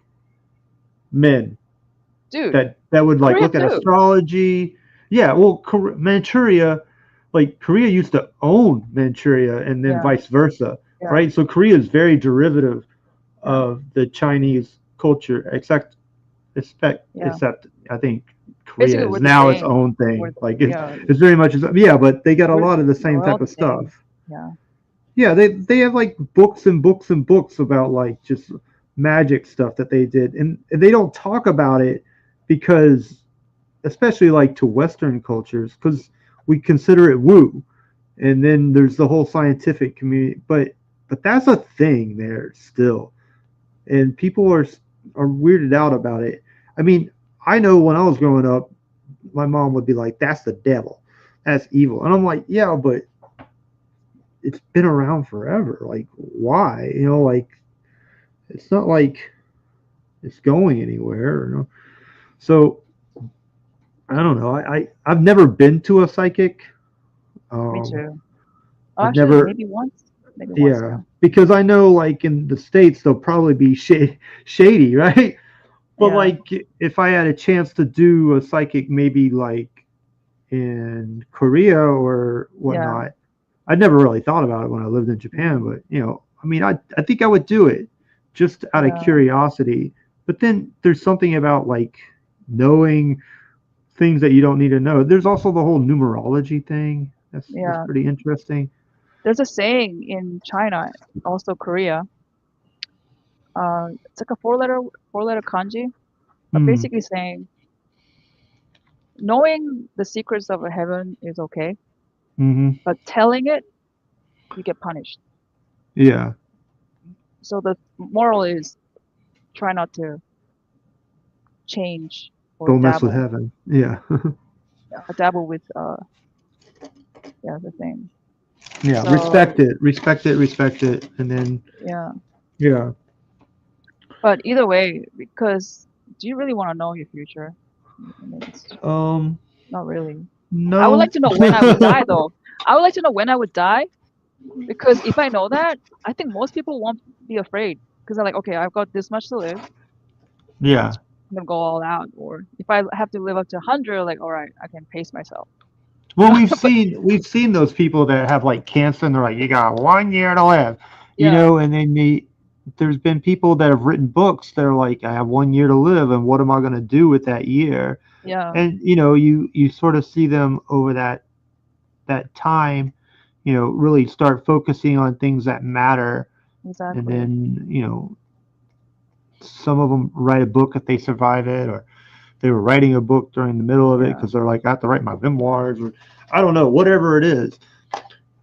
men dude, that would like Korea look at too. astrology. Yeah, well, Manchuria, like Korea used to own Manchuria, and then Yeah, vice versa, yeah, right? So Korea is very derivative yeah, of the Chinese culture, yeah. except I think Basically, Korea we're is the now its same. own We're thing. Like yeah, it's very much yeah, but they got a we're lot of the yeah, same we're all type the of same. stuff. Yeah, Yeah, they have like books and books and books about like just magic stuff that they did, and they don't talk about it because, especially like to Western cultures, because we consider it woo, and then there's the whole scientific community, but that's a thing there still, and people are weirded out about it. I mean, I know when I was growing up, my mom would be like, "That's the devil, that's evil," and I'm like, "Yeah, but it's been around forever. Like, why? You know, like it's not like it's going anywhere. You know?" So I don't know. I've never been to a psychic. me Um, too. Oh, I've actually, never, maybe once. Maybe once. yeah, Yeah, because I know like in the states they'll probably be shady, right? But yeah, like if I had a chance to do a psychic, maybe like in Korea or yeah, whatnot, I never really thought about it when I lived in Japan. But I mean, I think I would do it just out of yeah, curiosity. But then there's something about like knowing things that you don't need to know. There's also the whole numerology thing. That's yeah. pretty interesting. There's a saying in China, also Korea. It's like a four letter kanji, but Hmm. basically saying knowing the secrets of heaven is okay, Hmm. but telling it, you get punished. Yeah. So the moral is try not to change or Don't mess with dabble, heaven. Yeah. dabble with yeah, the thing. Yeah. So Respect it. Respect it. Respect it. And then yeah, yeah. but either way, because do you really want to know your future? I mean, it's Um. not really. I would like No. to know when I would die, though. I would like to know when I would die because if I know that, I think most people won't be afraid because they're like, okay, I've got this much to live. Yeah. I'm gonna go all out. Or if I have to live up to 100, like, all right, I can pace myself. You Well, know, we've but seen we've seen those people that have like cancer, and they're like, "You got 1 year to live," yeah, and then there's been people that have written books. They're like, "I have 1 year to live, and what am I going to do with that year?" yeah, And you sort of see them over that time, really start focusing on things that matter, and exactly. then some of them write a book if they survive it, or they were writing a book during the middle of it Yeah, because they're like, I have to write my memoirs, or I don't know, whatever it is.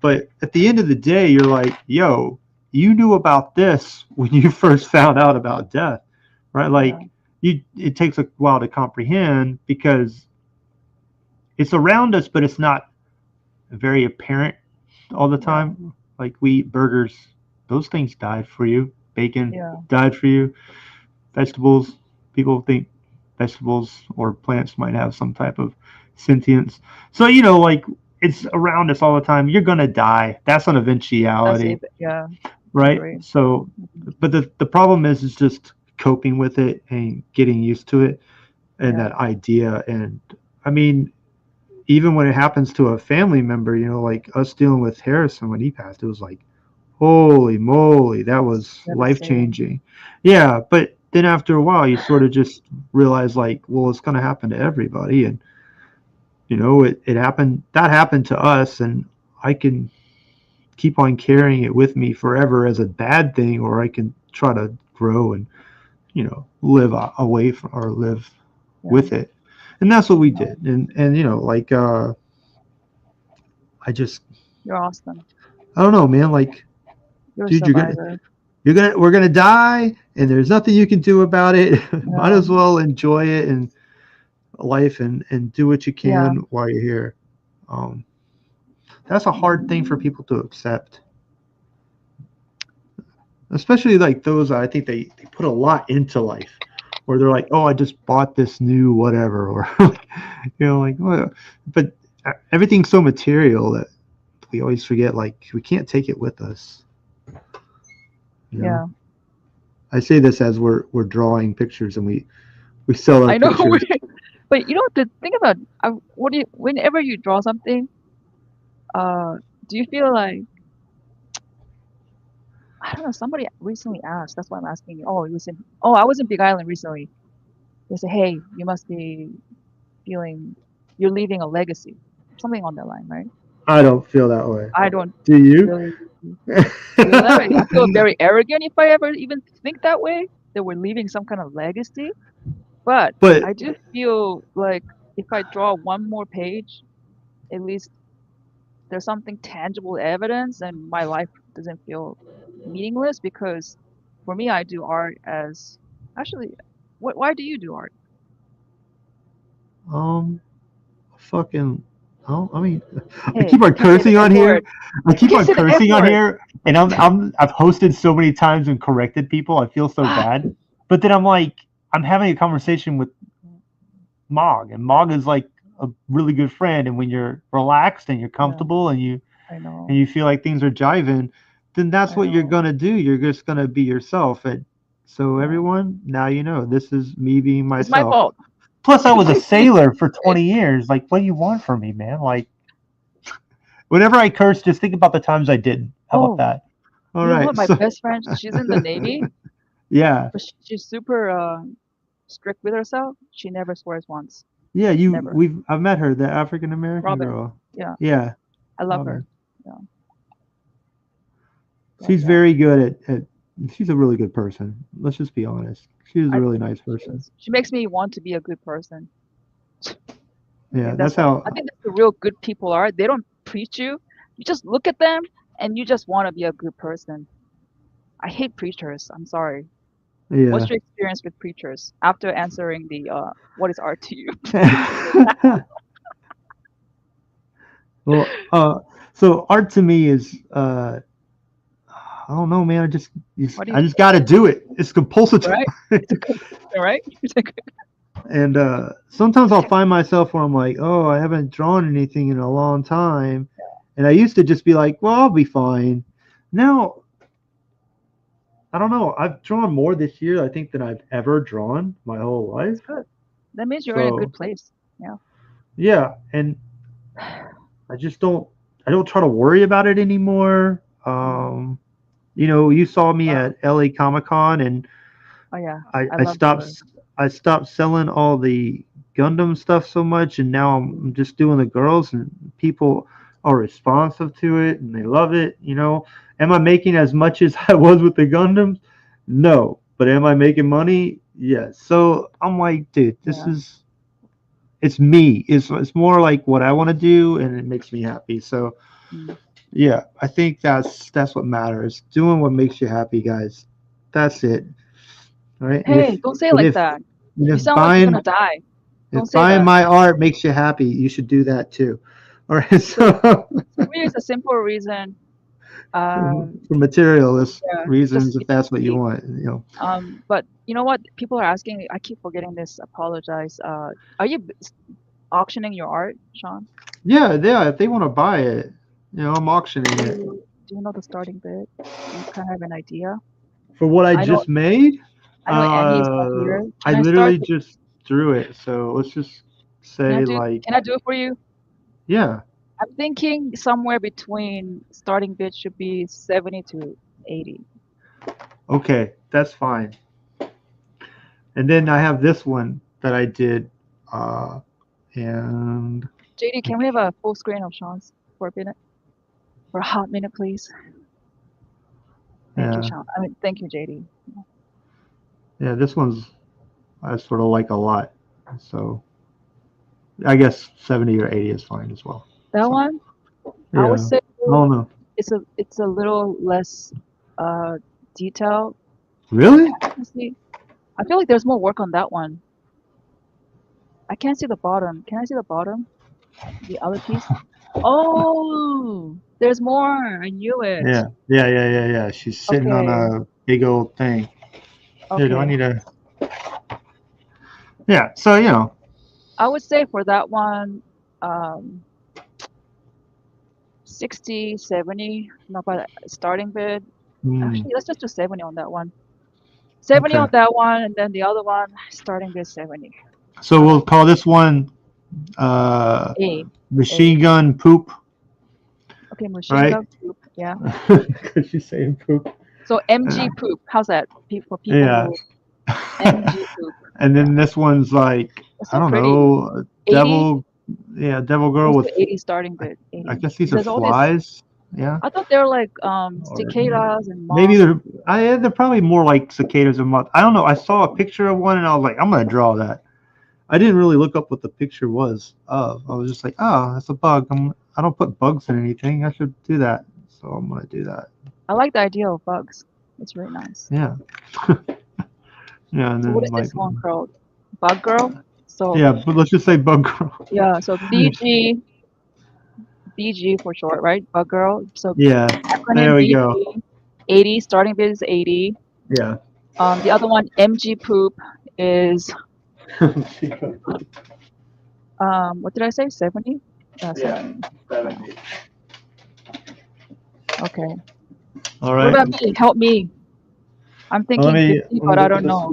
But at the end of the day, you're like, yo, you knew about this when you first found out about death, right? yeah, Like, it takes a while to comprehend because it's around us, but it's not very apparent all the yeah, time. Like we eat burgers, those things died for you. Bacon yeah, died for you. Vegetables, people think vegetables or plants might have some type of sentience. So, like it's around us all the time. You're gonna die. That's an that's it. eventuality, Yeah, I right? agree. So, but the problem is just coping with it and getting used to it and Yeah, that idea. And I mean, even when it happens to a family member, like us dealing with Harrison when he passed, it was like, holy moly, that was life Devastating. changing. Yeah, but then after a while, you sort of just realize, like, well, it's going to happen to everybody, and it happened. That happened to us, and I can keep on carrying it with me forever as a bad thing, or I can try to grow and live away from or live with it, and that's what we did. And like I just You're awesome. I don't know, man. Like, You're a dude, survivor. we're gonna die, and there's nothing you can do about it. Might as well enjoy it and life and do what you can while you're here. That's a hard thing for people to accept, especially like those. I think they put a lot into life, where they're like, oh, I just bought this new whatever, or like, well, but everything's so material that we always forget, like, we can't take it with us. Yeah. I say this as we're drawing pictures, and we sell our I know. pictures. But the thing about whenever you draw something, do you feel like, I don't know, somebody recently asked, that's why I'm asking you. I was in Big Island recently. They said, hey, you must be feeling you're leaving a legacy. Something on that line, right? I don't feel that way. I don't Do you? really feel that way. I feel very arrogant if I ever even think that way, that we're leaving some kind of legacy. But I do feel like if I draw one more page, at least there's something tangible evidence, and my life doesn't feel meaningless, because for me, I do art as actually. Why do you do art? Fucking. Oh, I mean, I Hey, keep on you can't say cursing the on F here. word. I You keep can't on say the F cursing on word. here, and I've hosted so many times and corrected people. I feel so bad, but then I'm like, I'm having a conversation with Mog, and Mog is like a really good friend. And when you're relaxed and you're comfortable and I know. you feel like things are jiving, then that's what you're gonna do. You're just gonna be yourself. And so everyone, now you know this is me being myself. It's my fault. Plus, I was a sailor for 20 years. Like, what do you want from me, man? Like, whenever I curse, just think about the times I didn't. How about that? All You know right. what? My best friend, she's in the Navy. Yeah. But she's super strict with herself. She never swears once. Yeah, Never. I've met her, the African American Robin. girl. Yeah. Yeah. I love her. Yeah. She's very good at she's a really good person. Let's just be honest. She's a really nice person. She makes me want to be a good person. Yeah, that's how I think that's the real good people are. They don't preach you. You just look at them and you just want to be a good person. I hate preachers. I'm sorry. Yeah. What's your experience with preachers after answering the what is art to you? Well, so art to me is I don't know, man. I just got to do it. It's compulsive. Right? Right? And sometimes I'll find myself where I'm like, oh, I haven't drawn anything in a long time. And I used to just be like, well, I'll be fine. Now, I don't know. I've drawn more this year, I think, than I've ever drawn my whole life. That's good. That means you're in a good place. Yeah. Yeah. And I don't try to worry about it anymore. You saw me at LA Comic-Con, and I stopped selling all the Gundam stuff so much, and now I'm just doing the girls, and people are responsive to it and they love it. Am I making as much as I was with the Gundams? No, but am I making money? Yes. So I'm like, dude, it's me. It's more like what I want to do, and it makes me happy. So yeah, I think that's what matters. Doing what makes you happy, guys. That's it. All right. Hey, don't say it like that. You sound like you're gonna die. Don't say buying that. my art makes you happy, you should do that too. All right. So for me, it's a simple reason. For materialist reasons, if that's what you want, But you know what? People are asking. I keep forgetting this. Apologize. Are you auctioning your art, Sean? Yeah. If they want to buy it, I'm auctioning it. Do you know the starting bid? Do you kind of have an idea? For what I just made? I know Annie's not here. I literally just drew it. So let's just say Can I do it for you? Yeah. I'm thinking somewhere between starting bid should be 70 to 80. Okay, that's fine. And then I have this one that I did, and JD, can we have a full screen of Sean's for a minute? For a hot minute, please. Thank you, yeah, Sean. I mean, thank you, JD. yeah, this one's I sort of like a lot. So I guess 70 or 80 is fine as well. That one, Yeah, I would say I don't know. it's a little less detailed. Really? I feel like there's more work on that one. I can't see the bottom. Can I see the bottom? The other piece? Oh, there's more. I knew it. Yeah. She's sitting on a big old thing. Here, do I need a? Yeah. So I would say for that one, 60, 70, not by starting bid. Actually, let's just do 70 on that one. 70 on that one, and then the other one, starting bid 70. So we'll call this one machine gun poop. Okay, machine gun poop. Yeah. Because she's saying poop. So MG poop. How's that for people? Yeah. MG poop. And then this one's like I don't know, devil. Yeah, devil girl with 80 starting bid. 80. I guess these are flies. Yeah. I thought they were like cicadas and moths. Maybe they're probably more like cicadas and moths. I don't know. I saw a picture of one and I was like, I'm gonna draw that. I didn't really look up what the picture was of. I was just like, oh, that's a bug. I don't put bugs in anything. I should do that. So I'm gonna do that. I like the idea of bugs. It's really nice. Yeah. Yeah. And so then what is this one called? Bug girl. So yeah, but let's just say bug girl. Yeah. So BG for short, right? Bug girl. So yeah. There we go. 80 starting bid is 80. Yeah. The other one, MG poop, is what did I say? 70? 70. 70. Okay. All right. What about me? Help me. I'm thinking 50, but I don't know.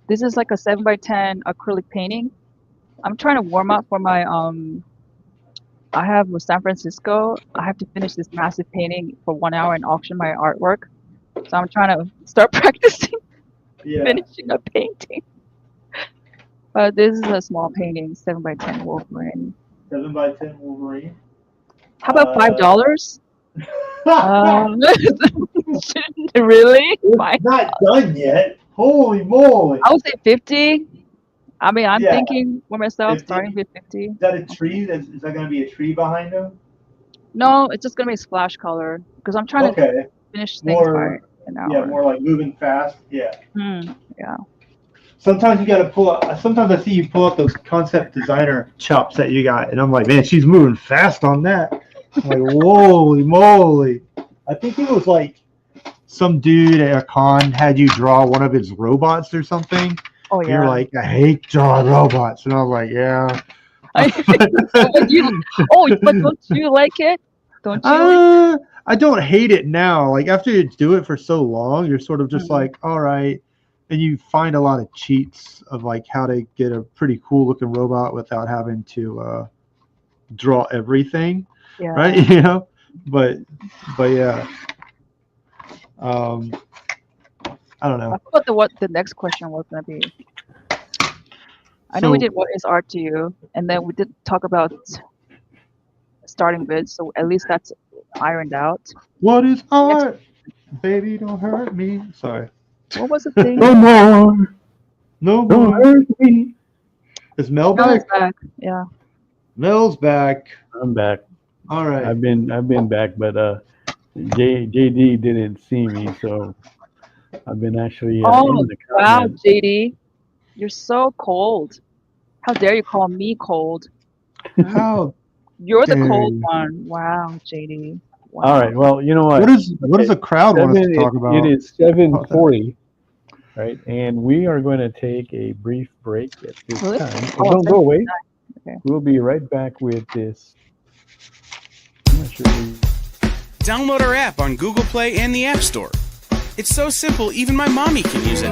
This is like a 7x10 acrylic painting. I'm trying to warm up for my I have with San Francisco. I have to finish this massive painting for 1 hour and auction my artwork. So I'm trying to start practicing finishing a painting. But this is a small painting, 7x10 Wolverine. 7x10 Wolverine. How about $5? Really? It's not done yet. Holy moly! I would say 50. I mean, I'm thinking for myself, 50? Starting with 50. Is that a tree? Is that going to be a tree behind them? No, it's just going to be a splash color because I'm trying to finish things by an hour. Yeah, more like moving fast. Yeah. Yeah. Sometimes you got to pull up. Sometimes I see you pull up those concept designer chops that you got, and I'm like, man, she's moving fast on that. I'm like, holy moly! I think it was like some dude at a con had you draw one of his robots or something. Oh yeah. You're like, I hate drawing robots, and I was like, yeah. But don't you like it? Don't you? I don't hate it now. Like after you do it for so long, you're sort of just like, all right. And you find a lot of cheats of like how to get a pretty cool looking robot without having to draw everything. Yeah. Right? You know? But yeah. I don't know. I forgot what the next question was gonna be. I know we did what is art to you, and then we did talk about starting bids, so at least that's ironed out. What is art? Baby, don't hurt me. Sorry. What was the thing? No more. No more. Hurt me. Is Mel back? Mel's back. Yeah. Mel's back. I'm back. All right. I've been back, but JD didn't see me, so I've been actually in the wow, JD, you're so cold. How dare you call me cold? How? You're the cold one. Wow, JD. Wow. All right. Well, you know what? What does the crowd want us to talk about? It is 7:40, right? And we are going to take a brief break at this time. So don't go away. Okay. We'll be right back with this. I'm not sure. Download our app on Google Play and the App Store. It's so simple, even my mommy can use it.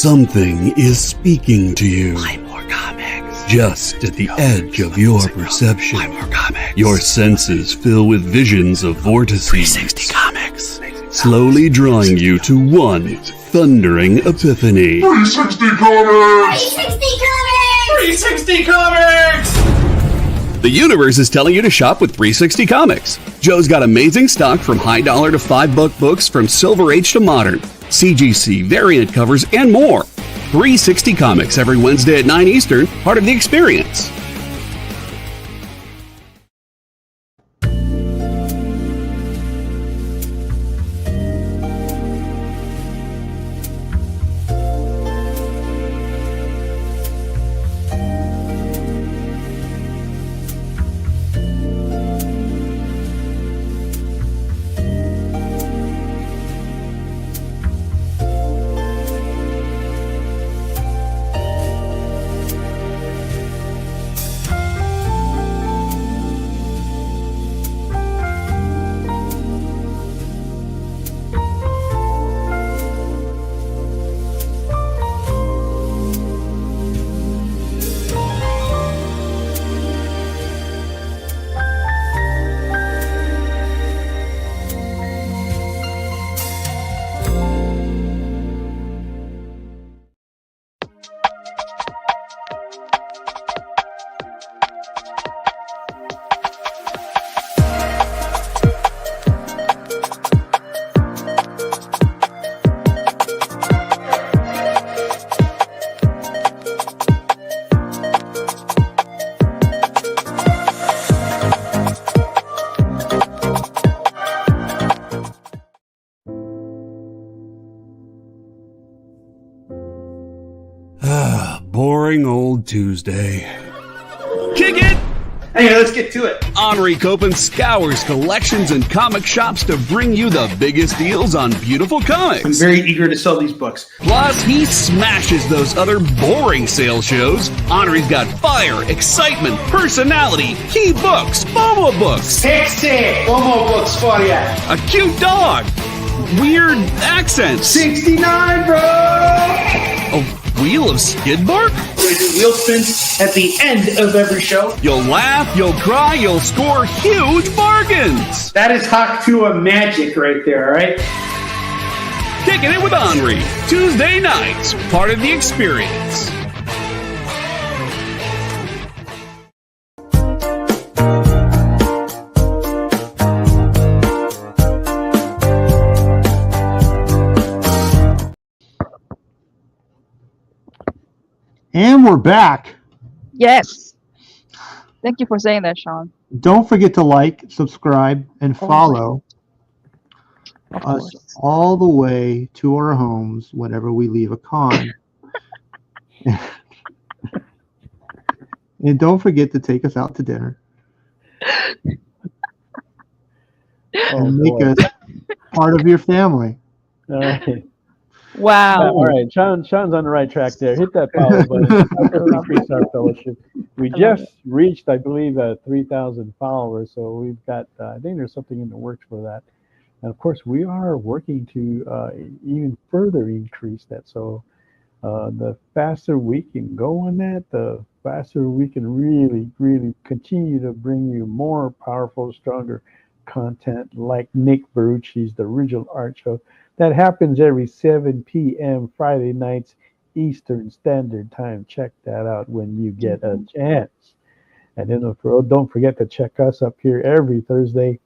Something is speaking to you. Just at the edge of your perception. Your senses fill with visions of vortices. 360 Comics. Slowly drawing you to one thundering epiphany. 360 Comics! 360 Comics! The universe is telling you to shop with 360 Comics. Joe's got amazing stock from high dollar to $5 books from Silver Age to modern, CGC, variant covers, and more. 360 Comics every Wednesday at 9 Eastern, part of The Experience. Boring old Tuesday. Kick it! Hey, let's get to it. Henri Copen scours collections and comic shops to bring you the biggest deals on beautiful comics. I'm very eager to sell these books. Plus, he smashes those other boring sales shows. Henri's got fire, excitement, personality, key books, Momo books. 60 Momo books for you. A cute dog. Weird accents. 69, bro! A wheel of skid bark? We do wheel spins at the end of every show. You'll laugh, you'll cry, you'll score huge bargains. That is Hawk 2 of magic right there, all right? Kicking it with Henri. Tuesday nights, part of The Experience. And we're back. Yes. Thank you for saying that, Sean. Don't forget to like, subscribe, and follow us all the way to our homes whenever we leave a con. And don't forget to take us out to dinner. And make us part of your family. All right. Wow. All right. Sean's on the right track there. Hit that follow button. Help us increase our fellowship. We just reached, I believe, 3,000 followers. So we've got, I think there's something in the works for that. And of course, we are working to even further increase that. So the faster we can go on that, the faster we can really, really continue to bring you more powerful, stronger content like Nick Barucci's The Original Art Show. That happens every 7 p.m. Friday nights Eastern Standard Time. Check that out when you get a chance. And then don't forget to check us up here every Thursday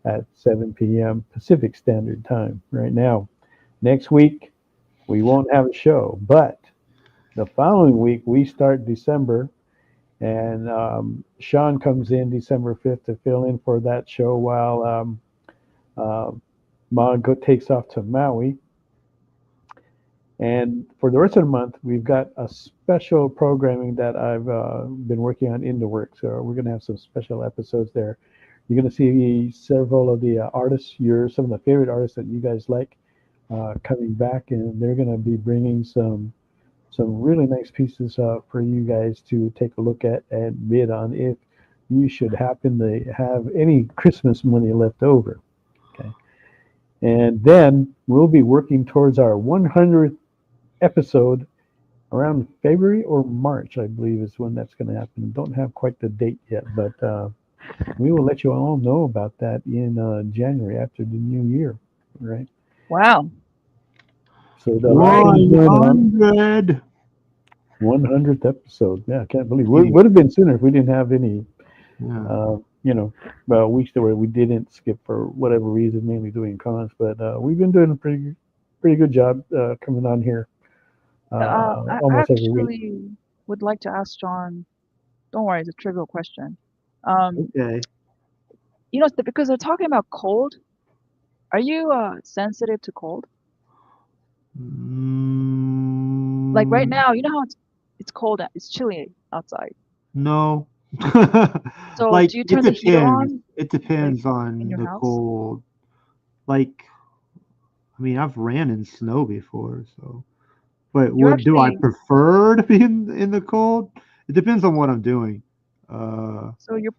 at 7 p.m. Pacific Standard Time right now. Next week, we won't have a show, but the following week, we start December, and Sean comes in December 5th to fill in for that show while Mog takes off to Maui. And for the rest of the month, we've got a special programming that I've been working on in the works. So we're going to have some special episodes there. You're going to see several of the artists, some of the favorite artists that you guys like, coming back, and they're going to be bringing some really nice pieces for you guys to take a look at and bid on if you should happen to have any Christmas money left over. Okay. And then we'll be working towards our 100th episode around February or March, I believe, is when that's going to happen. Don't have quite the date yet, but we will let you all know about that in January after the new year, right? Wow. So the line is going on. 100. 100th episode. Yeah, I can't believe it. Would have been sooner if we didn't have any, weeks where we didn't skip for whatever reason, mainly doing cons. But we've been doing a pretty good job coming on here I almost every week. actually would like to ask John. Don't worry, it's a trivial question. Okay. Because they're talking about cold. Are you sensitive to cold? Like right now, you know how it's cold, it's chilly outside. No. So Like do you turn the heater on? It depends on in your the house? cold. Like, I mean, I've ran in snow before, so. But do I prefer to be in the cold? It depends on what I'm doing. So you're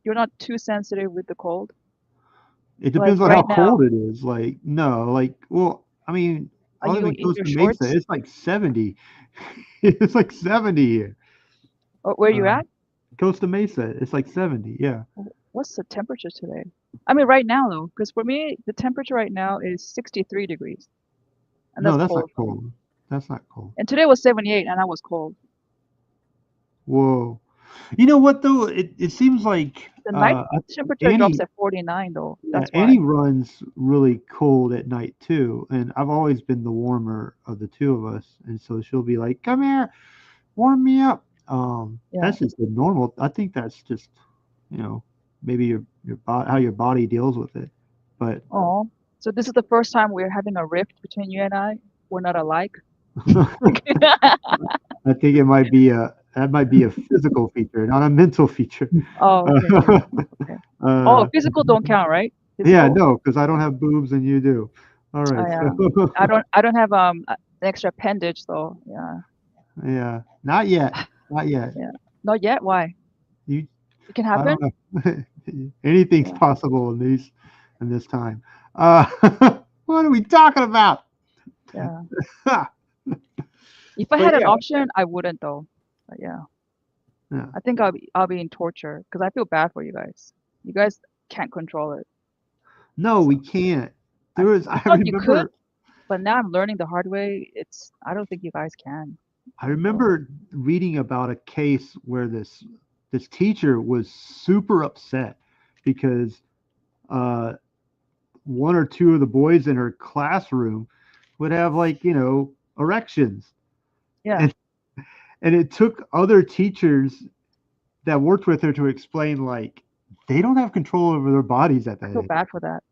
not too sensitive with the cold? It depends on how cold it is. Like, no, well, I mean, I live in Costa Mesa. It's like 70. It's like 70 here. Oh, where are you at? Costa Mesa. It's like 70. Yeah. What's the temperature today? I mean, right now though, because for me, the temperature right now is 63 degrees. And no, that's not cold. That's not cold. And today was 78, and I was cold. Whoa. You know what though? It seems like the night temperature drops at 49 though. That's why. Annie runs really cold at night too, and I've always been the warmer of the two of us, and so she'll be like, "Come here, warm me up." That's just the normal. I think that's just, maybe your body, how your body deals with it. But so this is the first time we're having a rift between you and I. We're not alike. I think it might be that might be a physical feature, not a mental feature. Oh, okay. Physical don't count, right? Physical? Yeah, no, because I don't have boobs and you do. All right. I don't have an extra appendage though. Yeah. Yeah, not yet. Not yet. Yeah. Not yet. Why? It can happen. I don't know. Anything's possible in this time. What are we talking about? Yeah. If I had an option, I wouldn't though. But yeah. I think I'll be in torture because I feel bad for you guys. You guys can't control it. No, we can't. I remember you could, but now I'm learning the hard way. I don't think you guys can. I remember reading about a case where this teacher was super upset because one or two of the boys in her classroom would have erections. Yeah. And it took other teachers that worked with her to explain they don't have control over their bodies at that age. I feel bad for that.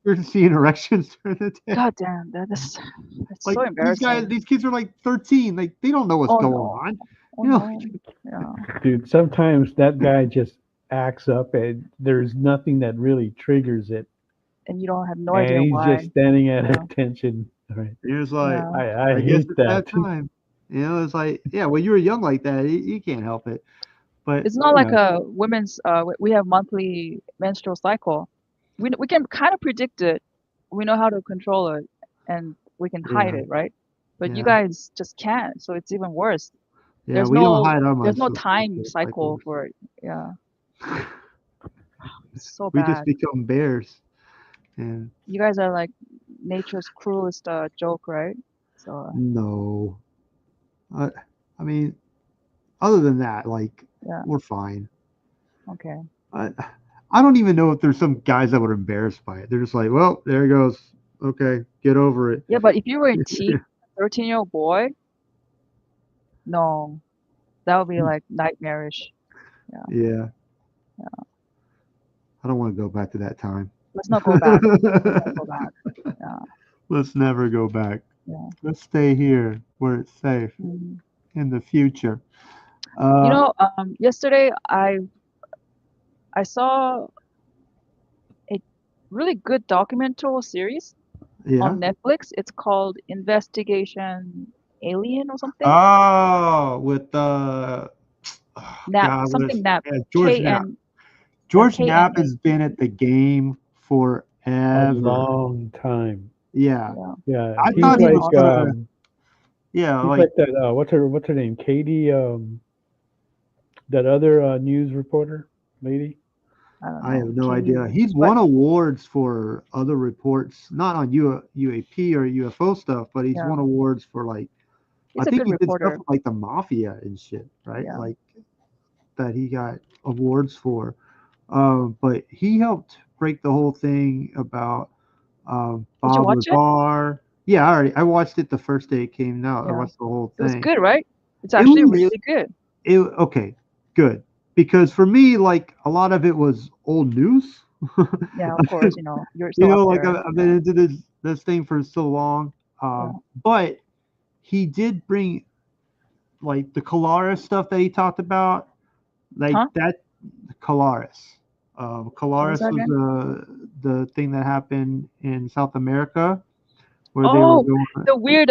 You're seeing erections during the day. God damn, that's so embarrassing. These kids are 13. They don't know what's going on. No. Dude, sometimes that guy just acts up and there's nothing that really triggers it. And you don't have no idea he's why. He's just standing at attention. Right. He was like, I hate that. Time. It's like, when you were young like that, you can't help it. But it's not like a women's. We have monthly menstrual cycle. We can kind of predict it. We know how to control it, and we can hide it, right? But you guys just can't. So it's even worse. Yeah, we don't hide our There's no time cycle for it. Yeah. It's so bad. We just become bears. And you guys are like nature's cruelest joke, right? So no. I mean, other than that, we're fine. Okay. I don't even know if there's some guys that were embarrassed by it. They're just like, well, there he goes. Okay, get over it. Yeah, but if you were a 13-year-old boy, no, that would be nightmarish. Yeah. I don't want to go back to that time. Let's not go back. Yeah. Let's never go back. Yeah. Let's stay here where it's safe in the future. Yesterday I saw a really good documentary series on Netflix. It's called Investigation Alien or something. Oh, with something Knapp. George Knapp. George Knapp has been at the game for a long time. Yeah. Yeah, I he's thought he like was gonna. Yeah, he's like like that. What's her name? Katie. That other news reporter lady. I don't I know. have no Katie, idea. He's but won awards for other reports, not on UAP or UFO stuff, but he's yeah, won awards for like I he's a think good he did stuff reporter. with like the mafia and shit, right? Yeah. Like that he got awards for. But he helped break the whole thing about Did you Bob watch it? Lazar. Yeah, I watched it the first day it came out. I Yeah. watched the whole It was thing. good, right? It's It actually was really good. okay, good. Because for me, like a lot of it was old news. Yeah, of course, you're You still up know, like there. I've been into this thing for so long. Yeah. But he did bring like the Colaris stuff that he talked about, like Huh? that Colaris. What was Colaris that was again? the thing that happened in South America where they were Oh, going. the weird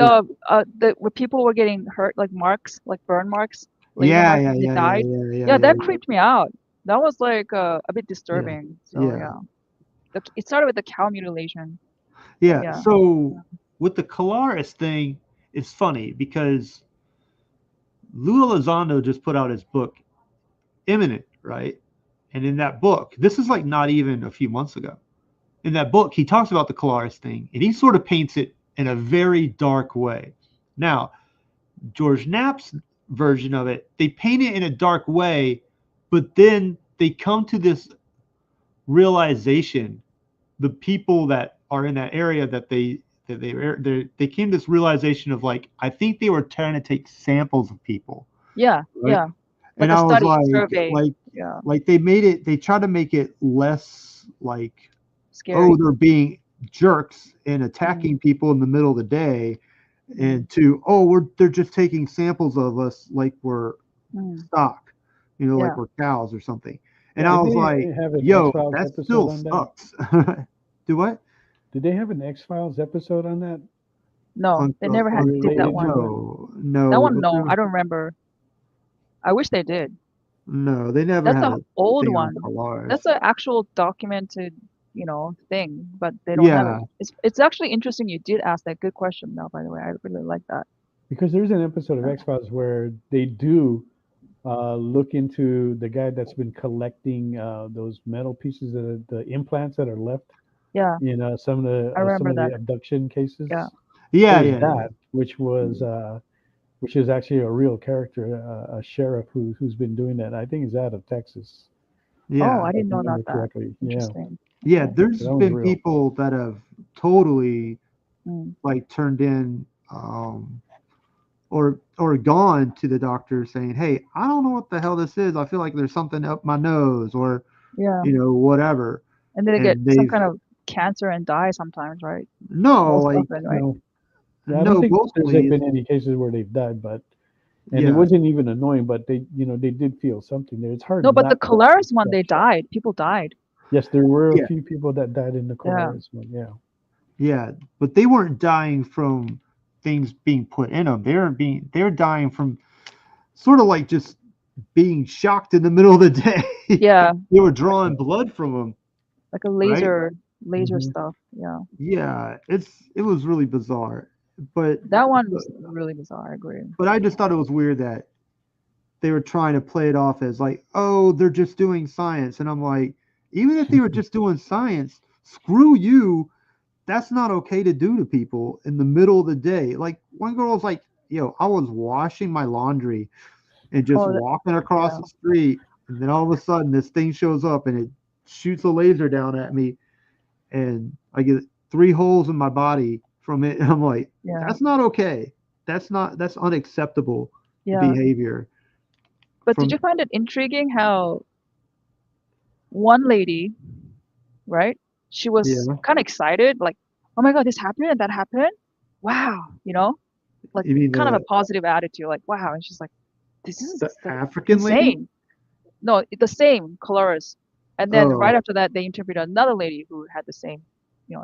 where people were getting hurt, like marks, like burn marks, laser Yeah, marks, yeah, and they yeah, yeah, died. yeah, yeah, Yeah, yeah, that creeped me out. That was like a bit yeah, disturbing. So yeah, yeah, it started with the cow mutilation, but yeah. yeah, So with the Colaris thing, it's funny because Lou Elizondo just put out his book Imminent, right? And in that book, this is like not even a few months ago. In that book, he talks about the Colaris thing, and he sort of paints it in a very dark way. Now, George Knapp's version of it, they paint it in a dark way, but then they come to this realization. The people that are in that area they came to this realization of like I think they were trying to take samples of people, yeah, right? yeah. Like And a I was study survey. like Yeah, like they try to make it less like oh scary. they're being jerks and Mm, attacking people in the middle of the day mm, and to oh they're just taking samples of us like we're mm. stock, like Yeah. we're cows or something. And Yeah, I did was they like, have an X yo, Files that episode still on that? sucks. Do what? Did they have an X Files episode on that? No, they never did that Related to one. that? That no, one, but no, I don't remember. I wish they did. no, they never That's had the a old thing on one. Polaris. That's an actual documented, thing, but they don't have it. Yeah, It's actually interesting you did ask that. Good question, Mel, by the way. I really like that. Because there's an episode of X Files where they do look into the guy that's been collecting those metal pieces, the implants that are left Yeah, in I some remember of that. the abduction cases. Yeah. yeah, There's yeah, that, which is actually a real character, a sheriff who's been doing that. I think he's out of Texas, Oh, yeah, I if I didn't know about remember that. correctly. Yeah, Interesting. yeah. Okay. There's that was been real. people that have totally Mm. like turned in or gone to the doctor saying, "Hey, I don't know what the hell this is. I feel like there's something up my nose or Yeah. whatever." And then they get And some they've kind of cancer and die sometimes, right? no, Most like often, right? No, yeah, I don't no, think there's mostly been any cases where they've died, and it yeah, wasn't even annoying, but they did feel something there. It's hard No, but the not to feel Colaris one, they that. died. People died. Yes, there were a yeah, few people that died in the Yeah. Colaris one. Yeah. yeah. But they weren't dying from things being put in them. They're dying from sort of like just being shocked in the middle of the day. Yeah. They were drawing blood from them, Like a right? laser Mhm. stuff. Yeah. Yeah, it was really bizarre. But That one was really bizarre. I agree. but I just thought it was weird that they were trying to play it off as like, oh, they're just doing science. And I'm like, even if they were just doing science, screw you. That's not okay to do to people in the middle of the day. Like one girl was like, yo, I was washing my laundry and just Oh, walking across yeah. the street. And then all of a sudden this thing shows up and it shoots a laser down at me. And I get 3 holes in my body from it. And I'm like, Yeah. that's not okay. That's unacceptable Yeah. behavior. But did you find it intriguing how one lady, right? She was Yeah. kind of excited, like, oh my God, this happened and that happened. Wow, like You mean kind of a the positive attitude, like, wow. And she's like, this is like African lady? insane. No, the same colors. And then right Oh, after that, they interviewed another lady who had the same,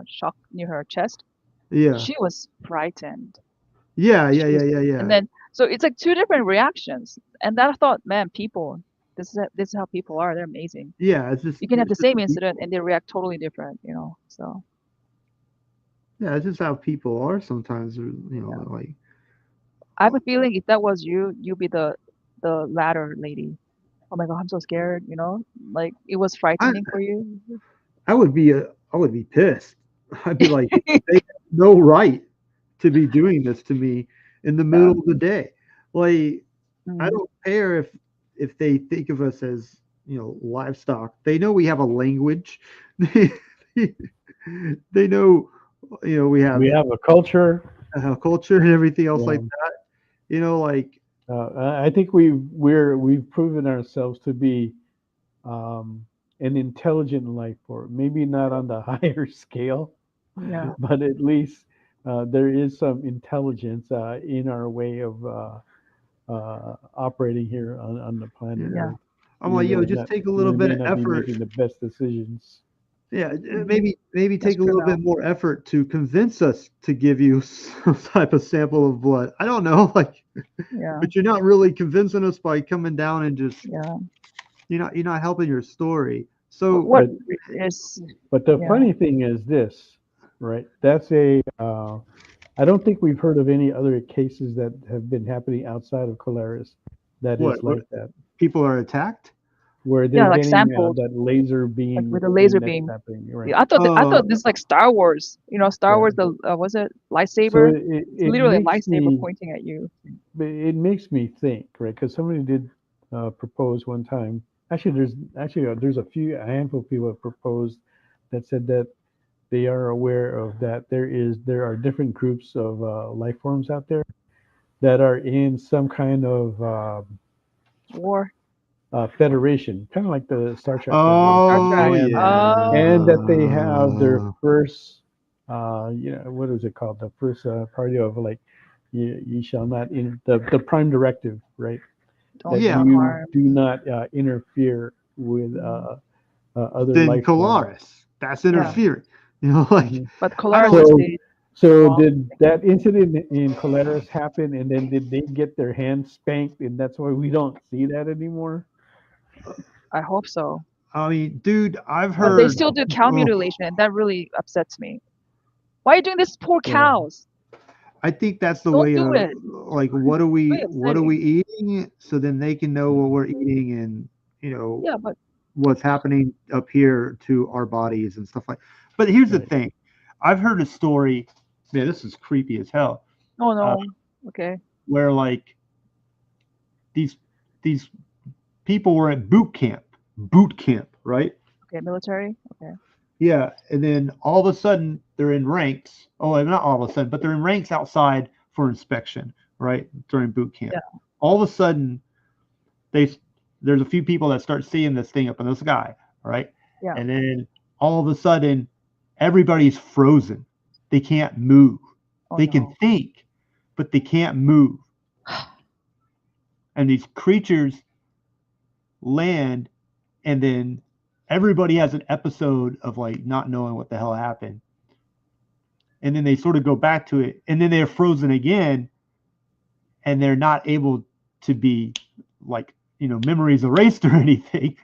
shock near her chest. yeah. She was frightened. Yeah, She yeah, yeah, was, yeah, yeah. and then so it's like two different reactions. And then I thought, man, people, this is how people are. They're amazing. Yeah, it's just You can have the it's just same incident people. and they react totally different, So Yeah, it's just how people are sometimes. Like I have a feeling if that was you, you'd be the latter lady. Oh my God, I'm so scared, you know? Like it was I frightening for you. I would be pissed. I'd be like, they have no right to be doing this to me in the Yeah. middle of the day. Like I Mm. don't care if they think of us as livestock. They know we have a language. They, they know we have We have a culture. a culture and everything else like Yeah. that. Like I think we've proven ourselves to be an intelligent life form. Maybe not on the higher scale, Yeah. but at least there is some intelligence in our way of operating here on the planet Yeah. Earth. I'm Even like, though just take a little we bit may of not be effort. making the best decisions. Yeah, Mhm. maybe That's take a true, little Mel. bit more effort to convince us to give you some type of sample of blood. I don't know, like, Yeah. but you're not really convincing us by coming down and just Yeah. you're not helping your story. So What But is but the yeah. funny thing is this, right? That's a I don't think we've heard of any other cases that have been happening outside of Colaris that is what like that, people are attacked? where they're Yeah, like getting sampled, that laser like beam with a laser thing that's beam. happening, right? Yeah, I Uh, thought this is like Star Wars. You know, Star Yeah. Wars, the was it So lightsaber? It's it literally a makes lightsaber me pointing at you. think, right? Because somebody did propose one time. There's a handful of people that proposed that said that they are aware of that there are different groups of life forms out there that are in some kind of War. federation, kind of like the Star Trek Star Federation, oh Trek. and that they have their yeah. first, what is it called? The first party of like, you shall not the prime directive, right? Don't That do Yeah. you harm. do not interfere with other Then life forms. Colaris, that's Yeah. interfering. Like hmm But I Colaris don't. just So, did the so wrong did thing. that incident in Colaris happen, and then did they get their hands spanked, and that's why we don't see that anymore? I hope so. I mean, dude, I've But they heard. still do cow Oh, mutilation, and that really upsets me. Why are you doing this to poor Yeah. cows? I think that's the Don't way do of it. like Very what are we upsetting. eating so then they can know what we're eating and Yeah, but what's happening up here to our bodies and stuff like. But here's the Right. thing, I've heard a story. Man, this is creepy as hell. oh Uh, no. Okay. where like these these people were at boot camp, right? Okay, military. Okay. Yeah, and then all of a sudden they're in ranks. Oh, not all of a sudden, but they're in ranks outside for inspection, right? During boot camp. Yeah. All of a sudden, they there's a few people that start seeing this thing up in the sky, right? Yeah. And then all of a sudden, everybody's frozen. They can't move. Oh They can no. think, but they can't move. And these creatures land, and then everybody has an episode of like not knowing what the hell happened. And then they sort of go back to it, and then they're frozen again, and they're not able to be like, memories erased or anything.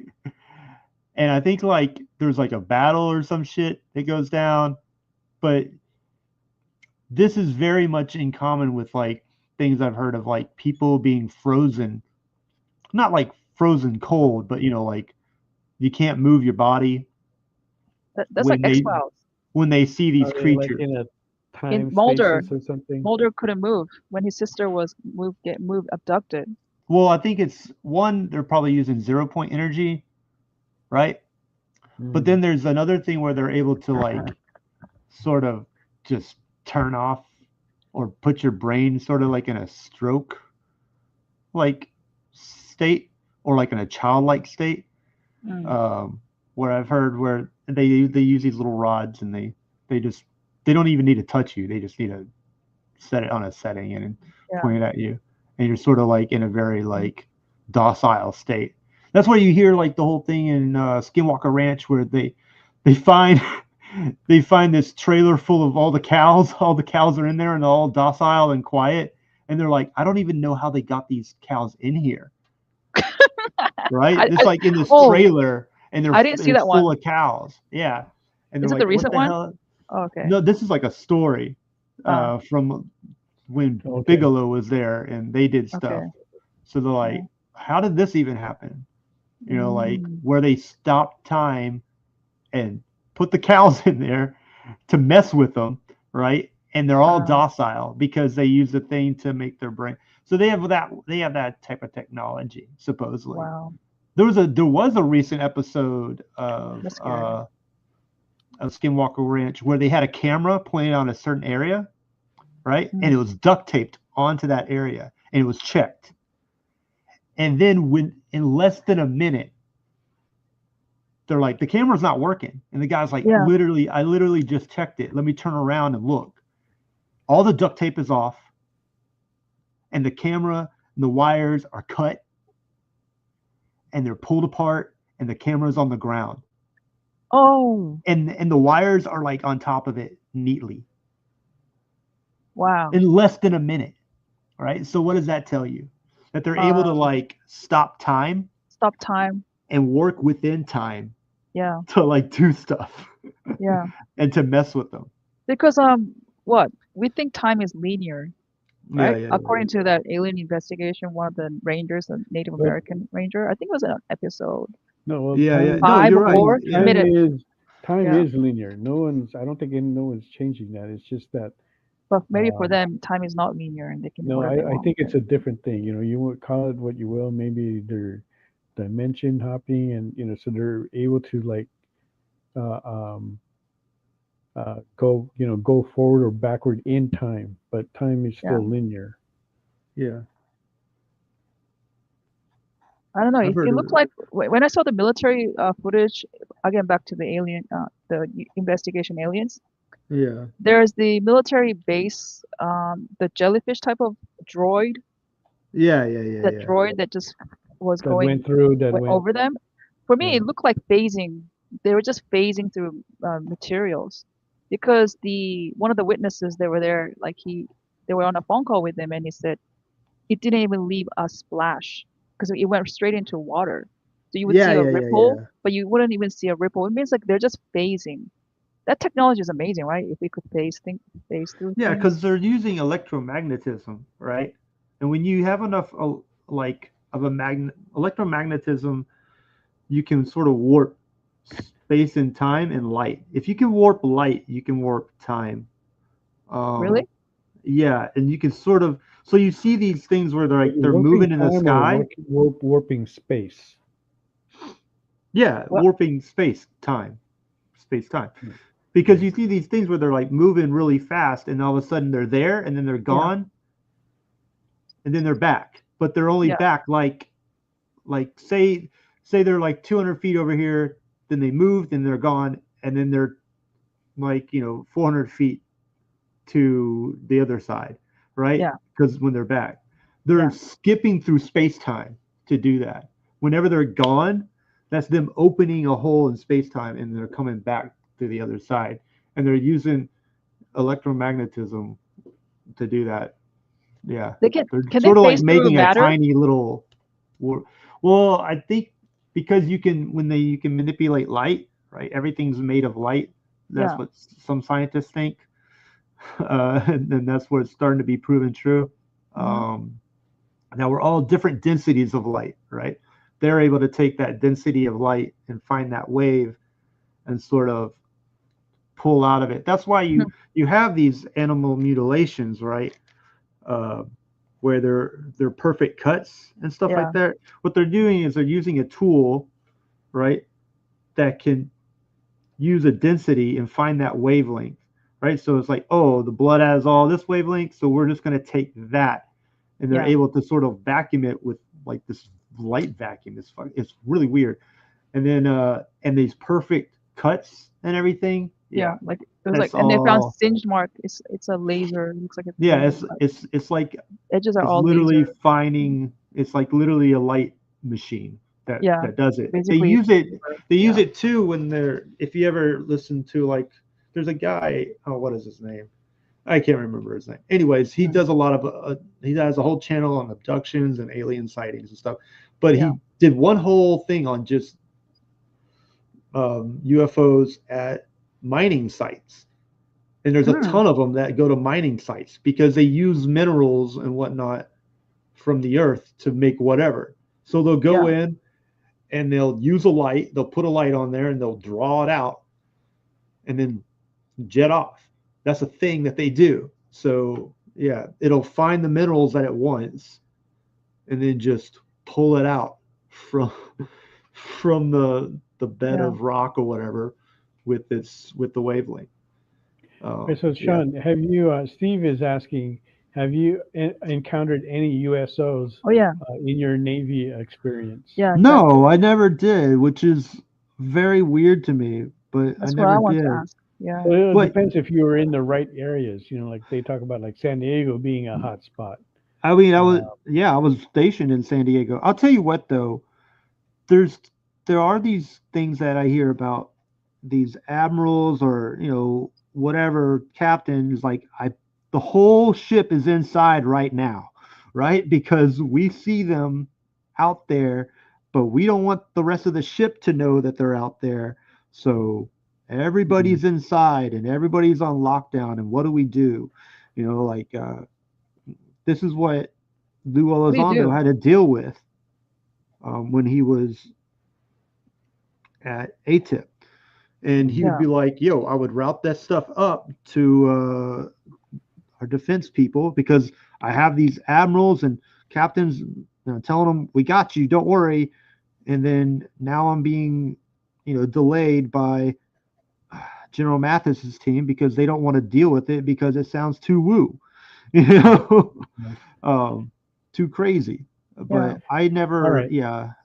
And I think like there's like a battle or some shit that goes down, but this is very much in common with like things I've heard of like people being frozen, not like frozen cold, but like you can't move your body That's like when X they Files. when they see these Are they like creatures. in a In time Mulder, stasis or something? Mulder couldn't move when his sister was moved abducted. Well, I think it's one, they're probably using 0 point energy, right? But then there's another thing where they're able to like sort of just turn off or put your brain sort of like in a stroke like state or like in a childlike state. Where I've heard where they use these little rods and they don't even need to touch you. They just need to set it on a setting and Yeah. point it at you, and you're sort of like in a very like docile state. That's why you hear like the whole thing in Skinwalker Ranch where they find they find this trailer full of all the cows. All the cows are in there and they're all docile and quiet, and they're like, I don't even know how they got these cows in here. Right? It's like in this trailer, and I didn't see it's that full one. of cows. Yeah, and they're Is it like, the what recent the one? hell? Okay. No, this is like a story from when Bigelow was there and they did stuff. Okay. So they're like, how did this even happen? You know, like where they stopped time and put the cows in there to mess with them, right? And they're all docile because they use the thing to make their brain. So they have that type of technology, supposedly. Wow. There was a recent episode of Skinwalker Ranch where they had a camera pointed on a certain area, right? And it was duct taped onto that area and it was checked. And then in less than a minute, they're like, the camera's not working. And the guy's like, I literally just checked it. Let me turn around and look. All the duct tape is off. And the camera and the wires are cut. And they're pulled apart. And the camera's on the ground. Oh. And the wires are like on top of it neatly. Wow. In less than a minute. Right? So what does that tell you? That they're able to like stop time. And work within time. Yeah. To like do stuff. Yeah. And to mess with them. Because what? We think time is linear. Right? Yeah, According to that alien investigation, one of the rangers, a Native American ranger, I think it was an episode. No, well, No, you're right. Time is linear. I don't think no one's changing that. It's just that. But maybe for them, time is not linear, and they can. No, I think it's a different thing. You know, you would call it what you will. Maybe they're dimension hopping, and so they're able to like go forward or backward in time, but time is still linear. Yeah. I don't know. It looked like when I saw the military footage, again back to the alien, the investigation aliens. Yeah. There's the military base, the jellyfish type of droid. Yeah. That droid that just was going over them. For me, it looked like phasing. They were just phasing through materials, because one of the witnesses that were there, like they were on a phone call with him, and he said it didn't even leave a splash because it went straight into water. So you would see a ripple, but you wouldn't even see a ripple. It means like they're just phasing. That technology is amazing, right? If we could phase through. Yeah, because they're using electromagnetism, right? And when you have enough electromagnetism, you can sort of warp space and time and light. If you can warp light, you can warp time. Really? Yeah, and you can sort of. So you see these things where they're moving in the sky. Warping space. Yeah, warping space time. Because you see these things where they're like moving really fast, and all of a sudden they're there, and then they're gone, and then they're back. But they're only back like say they're like 200 feet over here, then they moved, and they're gone, and then they're like 400 feet to the other side, right? Yeah. Because when they're back, they're skipping through space time to do that. Whenever they're gone, that's them opening a hole in space time, and they're coming back to the other side, and they're using electromagnetism to do that. Yeah, they're sort of like making a tiny little. Well, I think because you can manipulate light, right? Everything's made of light. That's what some scientists think, and that's what's starting to be proven true. Now we're all different densities of light, right? They're able to take that density of light and find that wave and sort of pull out of it. That's why you have these animal mutilations, right? Where they're perfect cuts and stuff like that. What they're doing is they're using a tool, right, that can use a density and find that wavelength, right? So it's like, oh, the blood has all this wavelength, so we're just going to take that, and they're able to sort of vacuum it with like this light vacuum. It's really weird. And then and these perfect cuts and everything. Like it was and they found singed mark. It's a laser. It looks like it's like edges are all literally laser. finding. It's like literally a light machine that does it. Basically, they use it too when they're. If you ever listen to like, there's a guy. Oh, what is his name? I can't remember his name. Anyways, he does a lot of. He has a whole channel on abductions and alien sightings and stuff. But he did one whole thing on just UFOs at mining sites, And there's a ton of them that go to mining sites because they use minerals and whatnot from the earth to make whatever. So they'll go in and they'll use a light. They'll put a light on there and they'll draw it out and then jet off. That's a thing that they do. So yeah, it'll find the minerals that it wants and then just pull it out from the bed of rock or whatever with the wavelength. Okay, so Sean, have you? Steve is asking, have you encountered any USOs? In your Navy experience? Yeah. No, I never did, which is very weird to me. But That's I never what I want did. to ask. Yeah. Well, it depends if you were in the right areas. Like they talk about, like San Diego being a hot spot. I mean, I was stationed in San Diego. I'll tell you what, though, there are these things that I hear about these admirals or whatever captains, like the whole ship is inside right now, right? Because we see them out there, but we don't want the rest of the ship to know that they're out there. So everybody's inside and everybody's on lockdown. And what do we do? This is what Lou Elizondo had to deal with when he was at ATIP. And he would be like, yo, I would route that stuff up to our defense people because I have these admirals and captains telling them, we got you, don't worry. And then now I'm being, delayed by General Mathis's team because they don't want to deal with it because it sounds too woo, too crazy. But I never,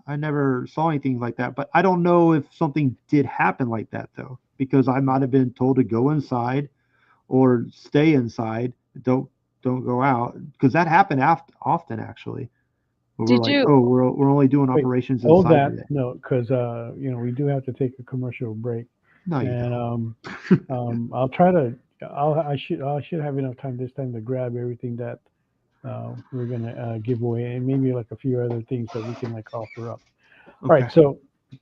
I never saw anything like that. But I don't know if something did happen like that, though, because I might have been told to go inside or stay inside. Don't go out, because that happened often, actually. We're only doing operations inside. Hold that, no, because we do have to take a commercial break. No, you don't. I'll try to. I should have enough time this time to grab everything that we're gonna give away, and maybe like a few other things that we can offer up. All right, so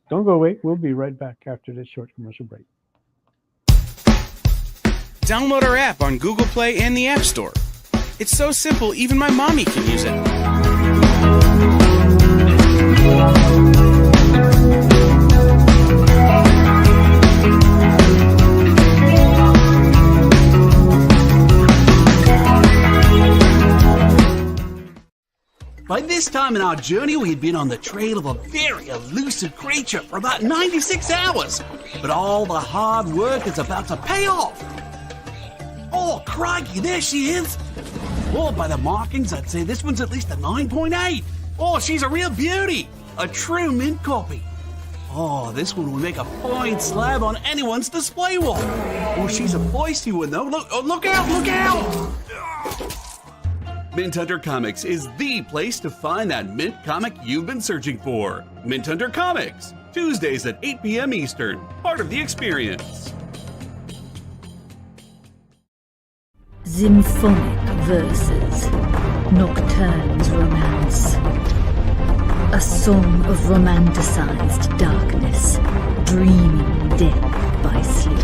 don't go away. We'll be right back after this short commercial break. Download our app on Google Play and the App Store. It's so simple, even my mommy can use it. By this time in our journey, we had been on the trail of a very elusive creature for about 96 hours. But all the hard work is about to pay off. Oh, crikey, there she is. Oh, by the markings, I'd say this one's at least a 9.8. Oh, she's a real beauty. A true mint copy. Oh, this one will make a fine slab on anyone's display wall. Oh, she's a feisty one, though. Look out, look out! Mint Hunter Comics is the place to find that mint comic you've been searching for. Mint Hunter Comics, Tuesdays at 8 p.m. Eastern, part of the experience. Symphonic verses, Nocturne's romance. A song of romanticized darkness, dreaming death by sleep.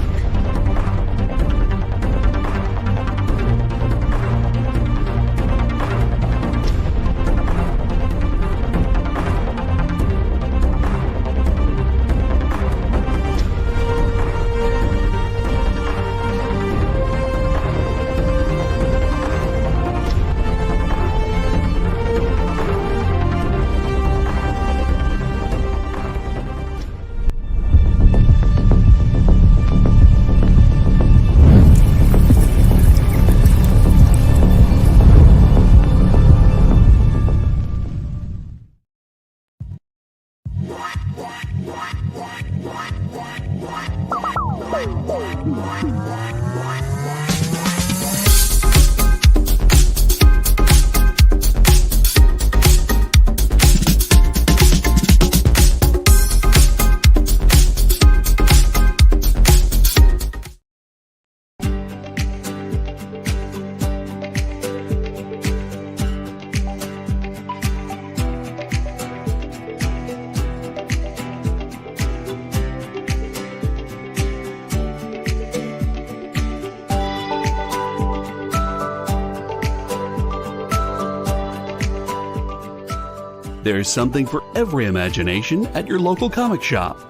There's something for every imagination at your local comic shop.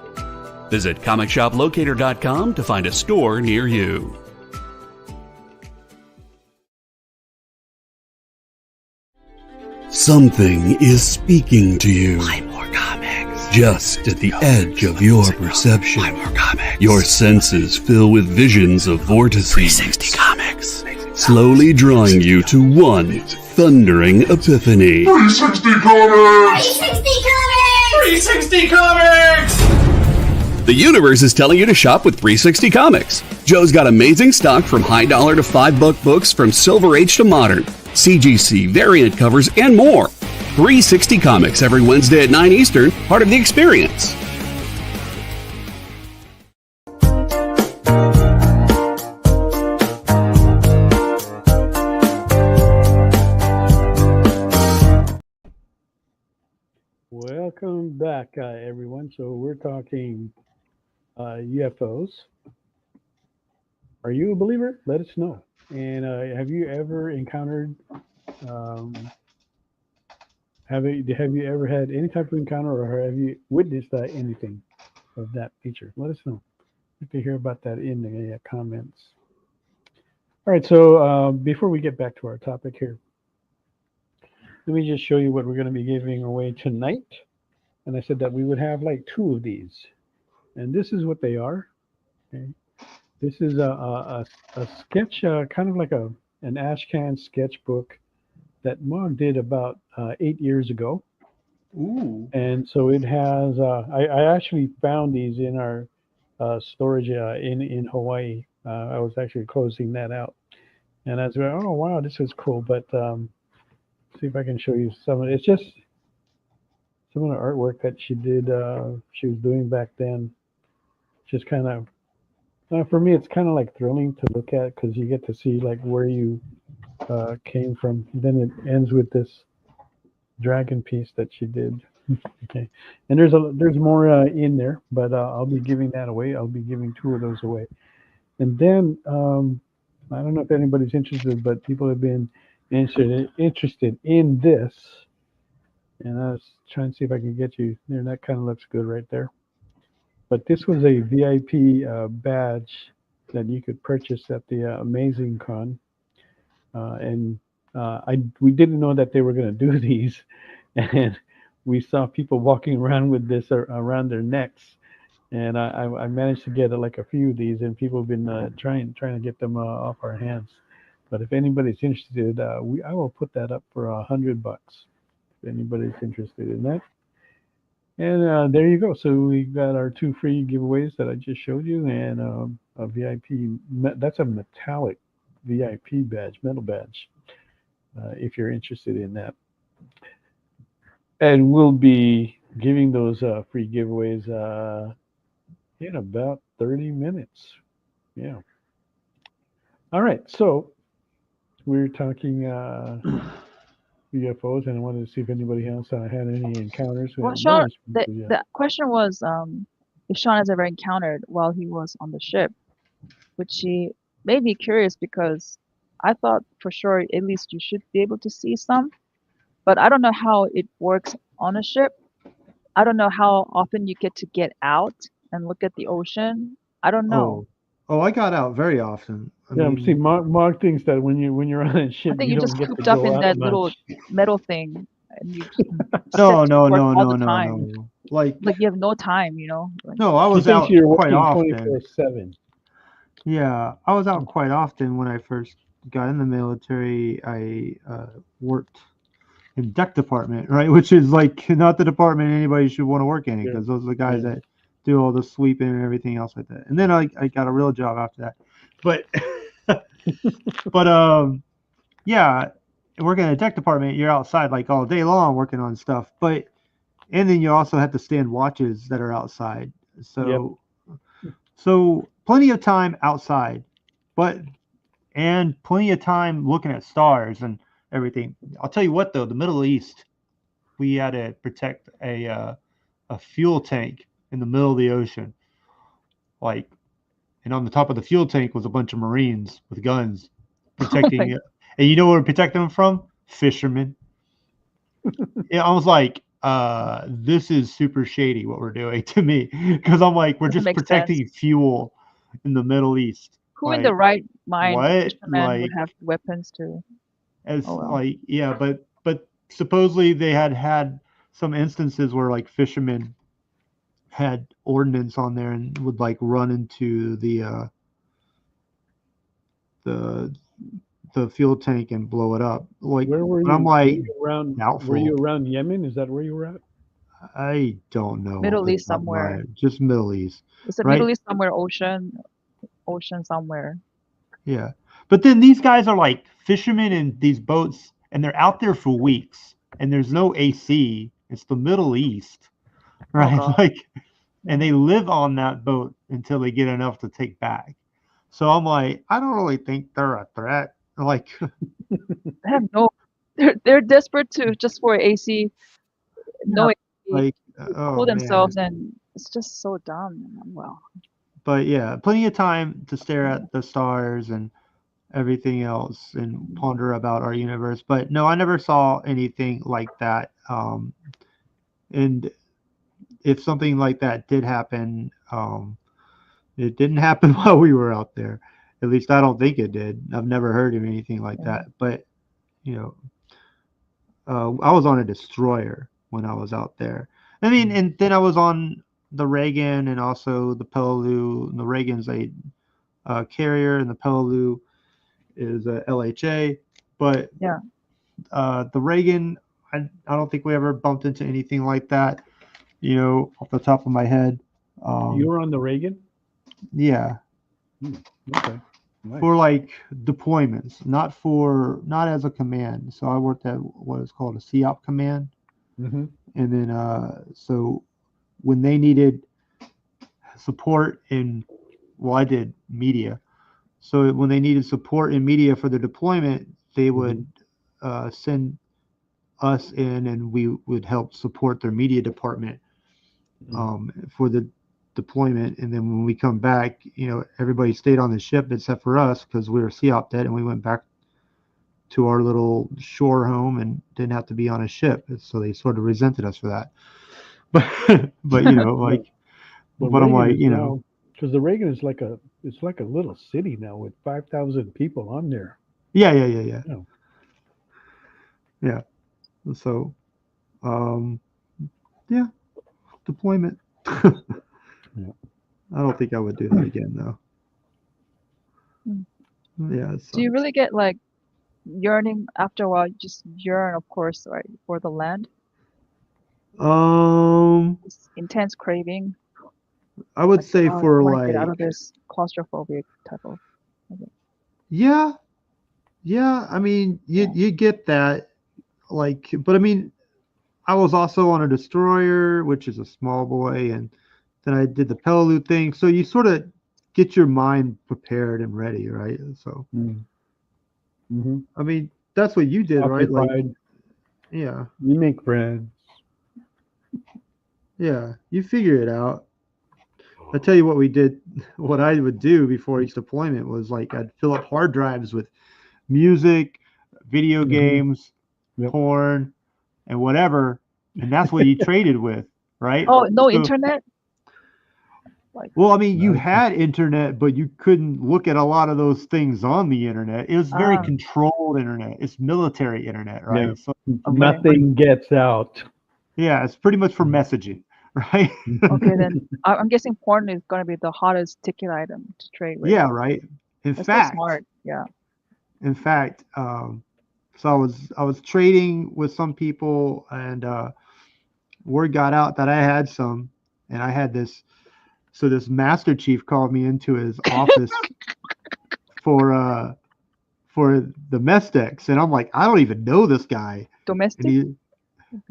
Visit comicshoplocator.com to find a store near you. Something is speaking to you. Buy more comics. Just at the edge of your perception. Buy more comics. Your senses fill with visions of vortices. 360 Comics. Slowly drawing you to one thundering epiphany. 360 Comics! 360 Comics! The universe is telling you to shop with 360 Comics. Joe's got amazing stock from high dollar to $5 books from Silver Age to modern, CGC, variant covers, and more. 360 Comics every Wednesday at 9 Eastern, part of the experience. Welcome back, everyone. So we're talking UFOs. Are you a believer? Let us know. And have you ever encountered? Have you ever had any type of encounter, or have you witnessed anything of that feature? Let us know. We can hear about that in the comments. All right. So before we get back to our topic here, let me just show you what we're going to be giving away tonight. And I said that we would have like 2 of these. And this is what they are. Okay. This is a sketch, kind of like an Ashcan sketchbook that Mog did about 8 years ago. Ooh. And so it has, I actually found these in our storage in Hawaii. I was actually closing that out. And I was like, oh, wow, this is cool. But see if I can show you some of it. It's just some of the artwork that she did, she was doing back then. Just kind of, for me, it's kind of like thrilling to look at because you get to see like where you came from. Then it ends with this dragon piece that she did. Okay, and there's more in there, but I'll be giving that away. I'll be giving 2 of those away. And then I don't know if anybody's interested, but people have been interested in this. And I was trying to see if I can get you there. That kind of looks good right there. But this was a VIP badge that you could purchase at the Amazing Con. And we didn't know that they were going to do these. And we saw people walking around with this around their necks. And I managed to get like a few of these, and people have been trying to get them off our hands. But if anybody's interested, I will put that up for $100 if anybody's interested in that. And there you go. So we got our 2 free giveaways that I just showed you, and a VIP. That's a metallic VIP badge, metal badge, if you're interested in that. And we'll be giving those free giveaways in about 30 minutes. Yeah. All right. So we're talking UFOs, and I wanted to see if anybody else had any encounters. Well, Sean, the question was if Sean has ever encountered while he was on the ship, which made me curious because I thought for sure at least you should be able to see some, but I don't know how it works on a ship. I don't know how often you get out and look at the ocean. I don't know. Oh, I got out very often. I mean, see, Mark thinks that when you're on a ship, I think you you're don't just get to cooped up go in out that much. little metal thing, and you no. Like you have no time, you know. Like, no, I was He thinks out you're quite working often. 24/7. Yeah, I was out quite often when I first got in the military. I worked in deck department, right, which is like not the department anybody should want to work in, because those are the guys that do all the sweeping and everything else like that. And then I got a real job after that. But yeah, working in a deck department, you're outside like all day long working on stuff. And then you also have to stand watches that are outside. So plenty of time outside, and plenty of time looking at stars and everything. I'll tell you what though, the Middle East, we had to protect a fuel tank in the middle of the ocean. And on the top of the fuel tank was a bunch of Marines with guns protecting it. And you know where we're protecting them from? Fishermen. Yeah, I was like, this is super shady what we're doing to me, because I'm like, we're Doesn't just make protecting sense. fuel in the Middle East. Who in the Like, right mind what? fisherman would Like, have weapons to? as Oh well. like, yeah, but supposedly they had some instances where like fishermen had ordnance on there and would like run into the the fuel tank and blow it up. Like, Where were but I'm you? like, Around? Were doubtful. you around Yemen? Is that where you were at? I don't know. Middle off the East top of my somewhere. head. Just Middle East, It's a right? Middle East somewhere, ocean somewhere. Yeah. But then these guys are like fishermen in these boats, and they're out there for weeks, and there's no AC. It's the Middle East, right? God. Like, and they live on that boat until they get enough to take back. So I'm like, I don't really think they're a threat. Like, They have no. They're desperate to just for AC, no yeah, AC, like, to oh cool man. themselves, and it's just so dumb. Well, But yeah, plenty of time to stare at the stars and everything else and ponder about our universe. But no, I never saw anything like that. And if something like that did happen, it didn't happen while we were out there. At least I don't think it did. I've never heard of anything like that. But you know, I was on a destroyer when I was out there. I mean, and then I was on the Reagan and also the Peleliu. The Reagan's a carrier, and the Peleliu is a LHA. But yeah, the Reagan, I don't think we ever bumped into anything like that. You know, off the top of my head. You were on the Reagan? Yeah. Okay. Nice. For like deployments, not as a command. So I worked at what is called a COP command, Mm-hmm. and then so when they needed support in, well, I did media. So when they needed support in media for the deployment, they would send us in, and we would help support their media department for the deployment. And then when we come back, you know, everybody stayed on the ship except for us because we were COP dead, and we went back to our little shore home and didn't have to be on a ship. So they sort of resented us for that. But you know, like, but I'm like, you know, because the Reagan is like it's like a little city now with 5,000 people on there. Yeah. So, yeah, deployment. Yeah. I don't think I would do that again, though. Yeah. Do you really get like yearning after a while? You just yearn, of course, right, for the land. This intense craving. I would say I for want to get out like, of this claustrophobic type of. yeah. I mean, you get that, like, but I mean, I was also on a destroyer, which is a small boy, and then I did the Peleliu thing. So you sort of get your mind prepared and ready, right? So, I mean, that's what you did, right? Like, yeah, you make friends. Yeah, you figure it out. I tell you what we did. What I would do before each deployment was like I'd fill up hard drives with music, video games, porn, and whatever, and that's what you traded with, right? Oh, no internet? Well, I mean, you had internet, but you couldn't look at a lot of those things on the internet. It was very controlled internet. It's military internet, right? Yeah. So Nothing gets out. Yeah, it's pretty much for messaging, right? Okay, then I'm guessing porn is gonna be the hottest ticket item to trade with. Yeah, right. That's so smart. Yeah. In fact, so I was trading with some people, and word got out that I had some, and I had this. So this Master Chief called me into his office for the Mestex, and I'm like, I don't even know this guy. Domestic.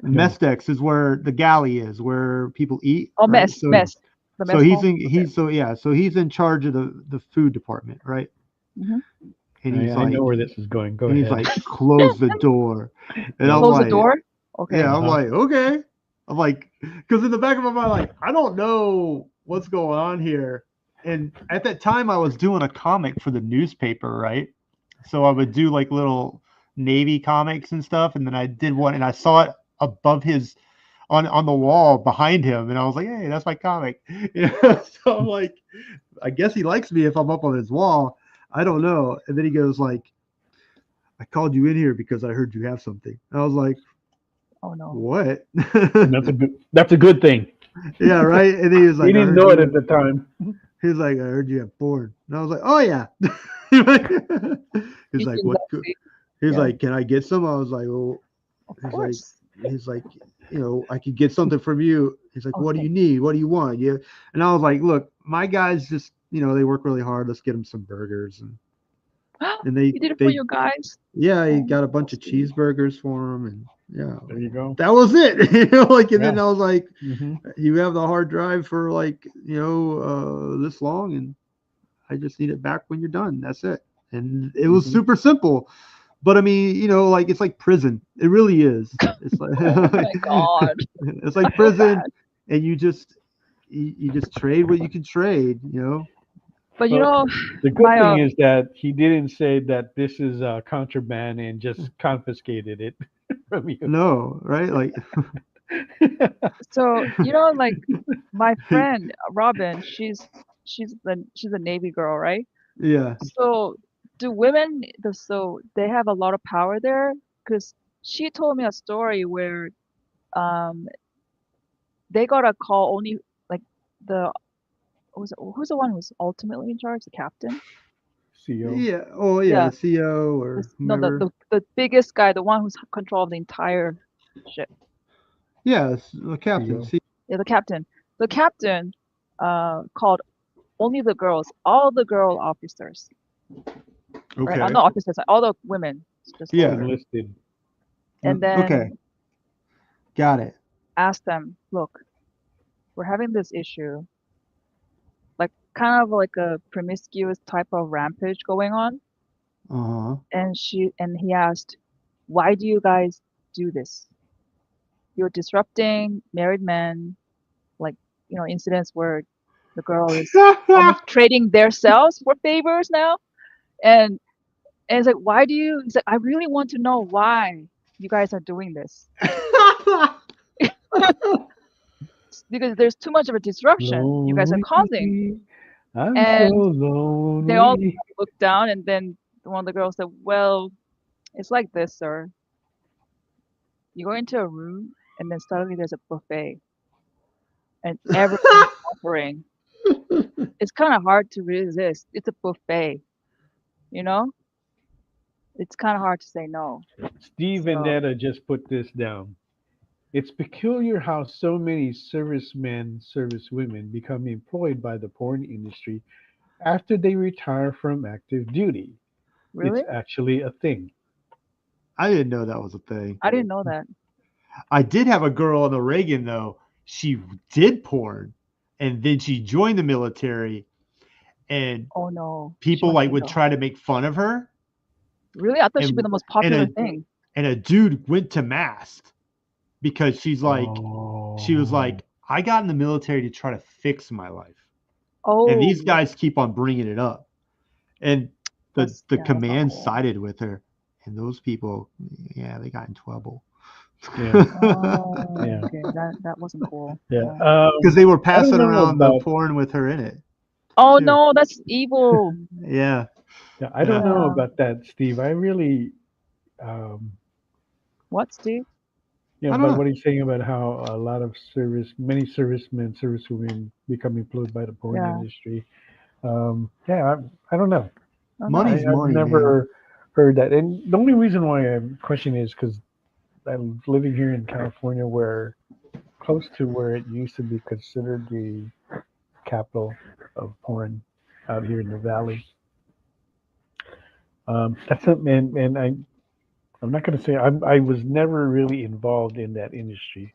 Mestex is where the galley is, where people eat. Oh, right? mess. So he's in charge of the food department, right? Mm-hmm. And he's I know where this is going. Go ahead. He's like, close the door. And I'm close like, the door? Okay. Yeah, I'm like, okay. I'm like, because in the back of my mind, like, I don't know what's going on here. And at that time, I was doing a comic for the newspaper, right? So I would do like little Navy comics and stuff. And then I did one, and I saw it above his on the wall behind him, and I was like, hey, that's my comic. So I'm like, I guess he likes me if I'm up on his wall. I don't know. And then he goes like, I called you in here because I heard you have something. And I was like, oh no, what? That's a good thing. Yeah, right. And then he was like, he didn't know it at the time. He was like, I heard you have porn. And I was like, oh yeah. He's like, what? He's like, can I get some? I was like, well, he's like, I could get something from you. He's like, what do you need? What do you want? Yeah. And I was like, look, my guys just, they work really hard. Let's get them some burgers. And they you did it for your guys? Yeah, he got a bunch of cheeseburgers for them, and yeah, there you go. That was it. And then I was like, you have the hard drive for this long, and I just need it back when you're done. That's it. And it was super simple. But I mean, it's like prison. It really is. It's like, oh my God. It's like prison, and you just trade what you can trade, But the good thing is that he didn't say that this is contraband and just confiscated it from you. No, right? Like, so like my friend Robin, she's a Navy girl, right? Yeah. So do women? So they have a lot of power there, because she told me a story where, they got a call only like the. Who's the one who's ultimately in charge? The captain? CO. Yeah. Oh, yeah. The CO or no, the biggest guy, the one who's control the entire ship. Yeah, the captain. Yeah, the captain. The captain called only the girls, all the girl officers. Okay. Right? Not officers, all the women. Just enlisted. And then got it. Ask them, look, we're having this issue. Kind of like a promiscuous type of rampage going on. And he asked, why do you guys do this? You're disrupting married men, incidents where the girl is almost trading their selves for favors now. And it's like, why do you? He's like, I really want to know why you guys are doing this. Because there's too much of a disruption you guys are causing. I'm so lonely. They all looked down, and then one of the girls said, well, it's like this, sir. You go into a room, and then suddenly there's a buffet. And everyone's offering. It's kind of hard to resist. It's a buffet. It's kind of hard to say no. Steve Vendetta just put this down. It's peculiar how so many servicemen, servicewomen become employed by the porn industry after they retire from active duty. Really? It's actually a thing. I didn't know that was a thing. I didn't know that. I did have a girl on the Reagan, though. She did porn, and then she joined the military, and oh no, people would try to make fun of her. Really? I thought she'd be the most popular thing. And a dude went to mast. Because she was like, I got in the military to try to fix my life. Oh. And these guys keep on bringing it up. And the command sided with her. And those people, they got in trouble. Yeah. Okay, that wasn't cool. Yeah. Because they were passing around the porn with her in it. Oh, no, that's evil. Yeah. I don't know about that, Steve. I really... What, Steve? Yeah, but what he's saying about how a lot of many servicemen, servicewomen become employed by the porn industry. I don't know. Money's money. I've never heard that. And the only reason why I'm questioning is because I'm living here in California, close to where it used to be considered the capital of porn out here in the valley. That's it, and I'm not going to say I was never really involved in that industry,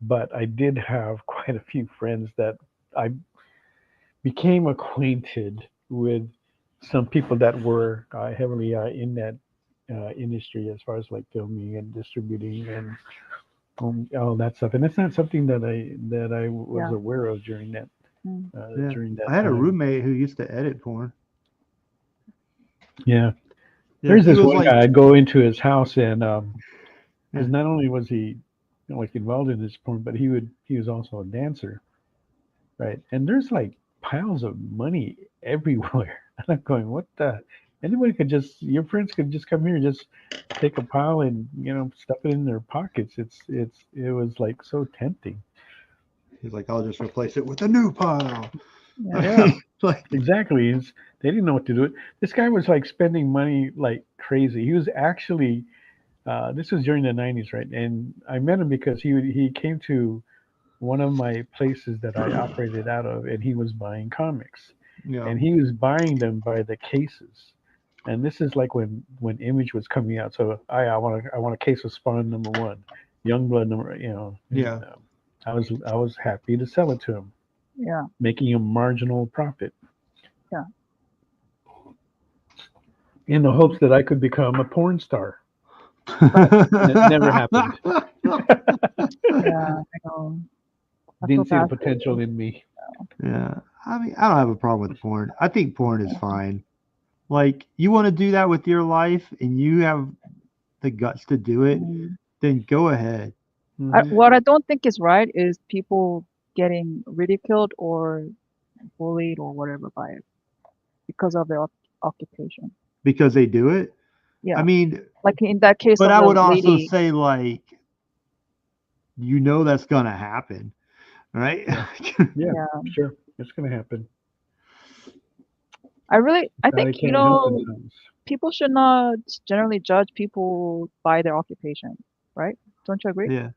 but I did have quite a few friends that I became acquainted with some people that were heavily in that industry as far as like filming and distributing and all that stuff. And it's not something that I was aware of during that. During that, I had a roommate who used to edit porn. Yeah. There's this one guy. I'd go into his house, and because not only was he like involved in this porn, but he was also a dancer, right? And there's like piles of money everywhere. And I'm going, what the? Anybody could just, your friends could just come here and just take a pile and stuff it in their pockets. It was like so tempting. He's like, I'll just replace it with a new pile. Yeah, Like, exactly. They didn't know what to do. This guy was like spending money like crazy. He was actually, this was during the 90s, right? And I met him because he came to one of my places that I operated out of, and he was buying comics, yeah. and he was buying them by the cases. And this is like when Image was coming out. So I want a case of Spawn #1, Youngblood #, Yeah. I was happy to sell it to him, Yeah. making a marginal profit. Yeah. In the hopes that I could become a porn star. But it never happened. Yeah, I know. Didn't see the potential in me. Yeah. I mean, I don't have a problem with porn. I think porn is fine. Like, you want to do that with your life and you have the guts to do it, then go ahead. What I don't think is right is people getting ridiculed or bullied or whatever by it because of their occupation. Because they do it? Yeah. I mean, like in that case but of I the would also lady. say, like, that's going to happen, right? Yeah, sure. It's going to happen. I think, can't help themselves. people should not generally judge people by their occupation, right? Don't you agree? Yeah.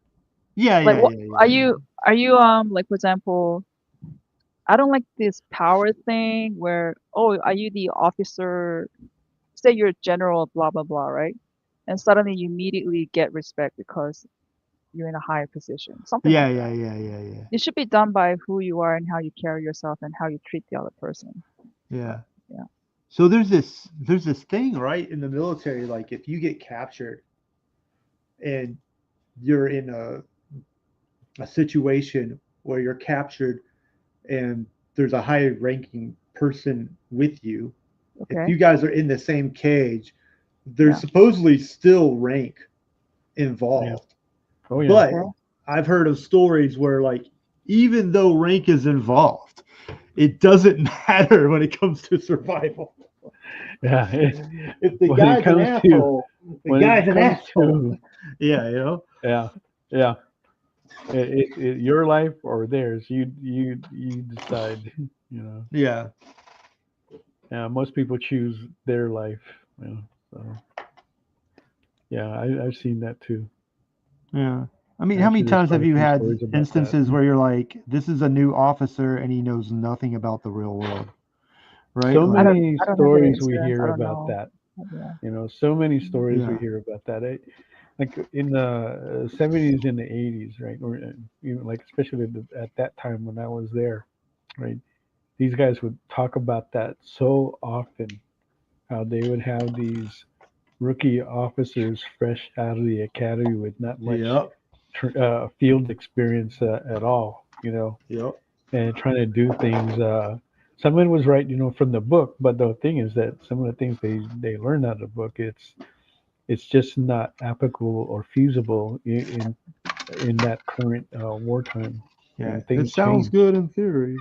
Yeah, Like, yeah. are you like, for example, I don't like this power thing where, oh, are you the officer? Say you're general, blah blah blah, right? And suddenly you immediately get respect because you're in a higher position. Something like that. Yeah. It should be done by who you are and how you carry yourself and how you treat the other person. Yeah. Yeah. So there's this thing, right, in the military, like if you get captured and you're in a situation where you're captured and there's a high ranking person with you, Okay. if you guys are in the same cage, there's supposedly still rank involved. Yeah. Oh yeah. But I've heard of stories where, like, even though rank is involved, it doesn't matter when it comes to survival. Yeah. If the guy's an asshole, the guy's an asshole. Yeah, Yeah. Yeah. Your life or theirs, you decide. Yeah. Yeah. Most people choose their life. So. Yeah, I've seen that too. Yeah. I mean, how many times have you had instances where you're like, this is a new officer and he knows nothing about the real world? Right? So like, many stories we hear about know. that. Yeah. So many stories we hear about that. Like in the 70s and the 80s, right? Or even like especially at that time when I was there, right? These guys would talk about that so often, how they would have these rookie officers fresh out of the academy with not much field experience at all, and trying to do things. Some of it was right, from the book, but the thing is that some of the things they learned out of the book, it's just not applicable or feasible in that current wartime. Yeah, things it sounds change. good in theory.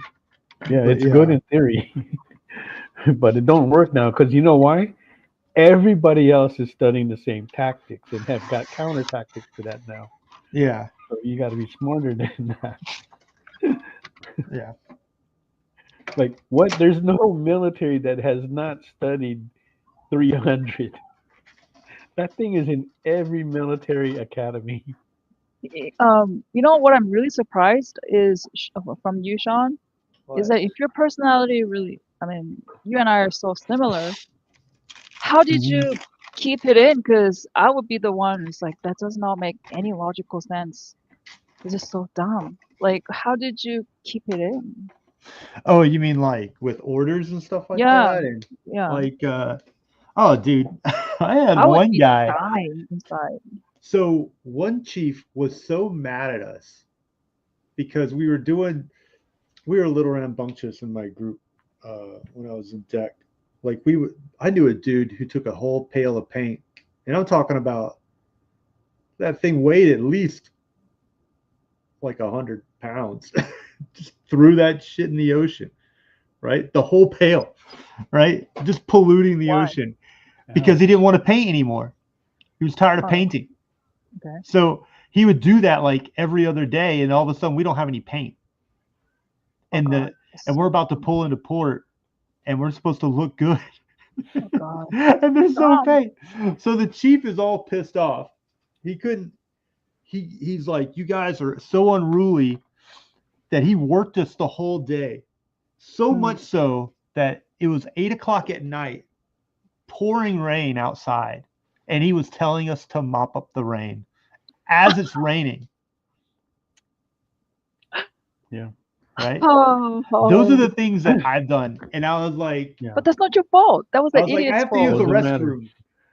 Yeah, but it's good in theory, but it don't work now because you know why? Everybody else is studying the same tactics and have got counter tactics to that now. Yeah. So you got to be smarter than that. Yeah. Like what? There's no military that has not studied 300. That thing is in every military academy. What I'm really surprised is from you, Sean, is that if your personality really, I mean, you and I are so similar, how did you keep it in? Because I would be the one who's like, that does not make any logical sense. It's just so dumb. Like, how did you keep it in? Oh, you mean like with orders and stuff like that? And like, oh, dude, I had one guy. Dying inside. So one chief was so mad at us because we were a little rambunctious in my group when I was in deck. Like I knew a dude who took a whole pail of paint, and I'm talking about that thing weighed at least like 100 pounds, just threw that shit in the ocean, right? The whole pail, right? Just polluting the ocean because he didn't want to paint anymore. He was tired of painting. Okay. So he would do that like every other day, and all of a sudden we don't have any paint. And and we're about to pull into port, and we're supposed to look good. Oh God. And there's no paint. So the chief is all pissed off. He couldn't. He's like, you guys are so unruly that he worked us the whole day. So much so that it was 8 o'clock at night, pouring rain outside, and he was telling us to mop up the rain as it's raining. Yeah. Right? Oh. Those are the things that I've done. And I was like, But that's not your fault. That was I the was like, I idiot's have to use fault. the restroom.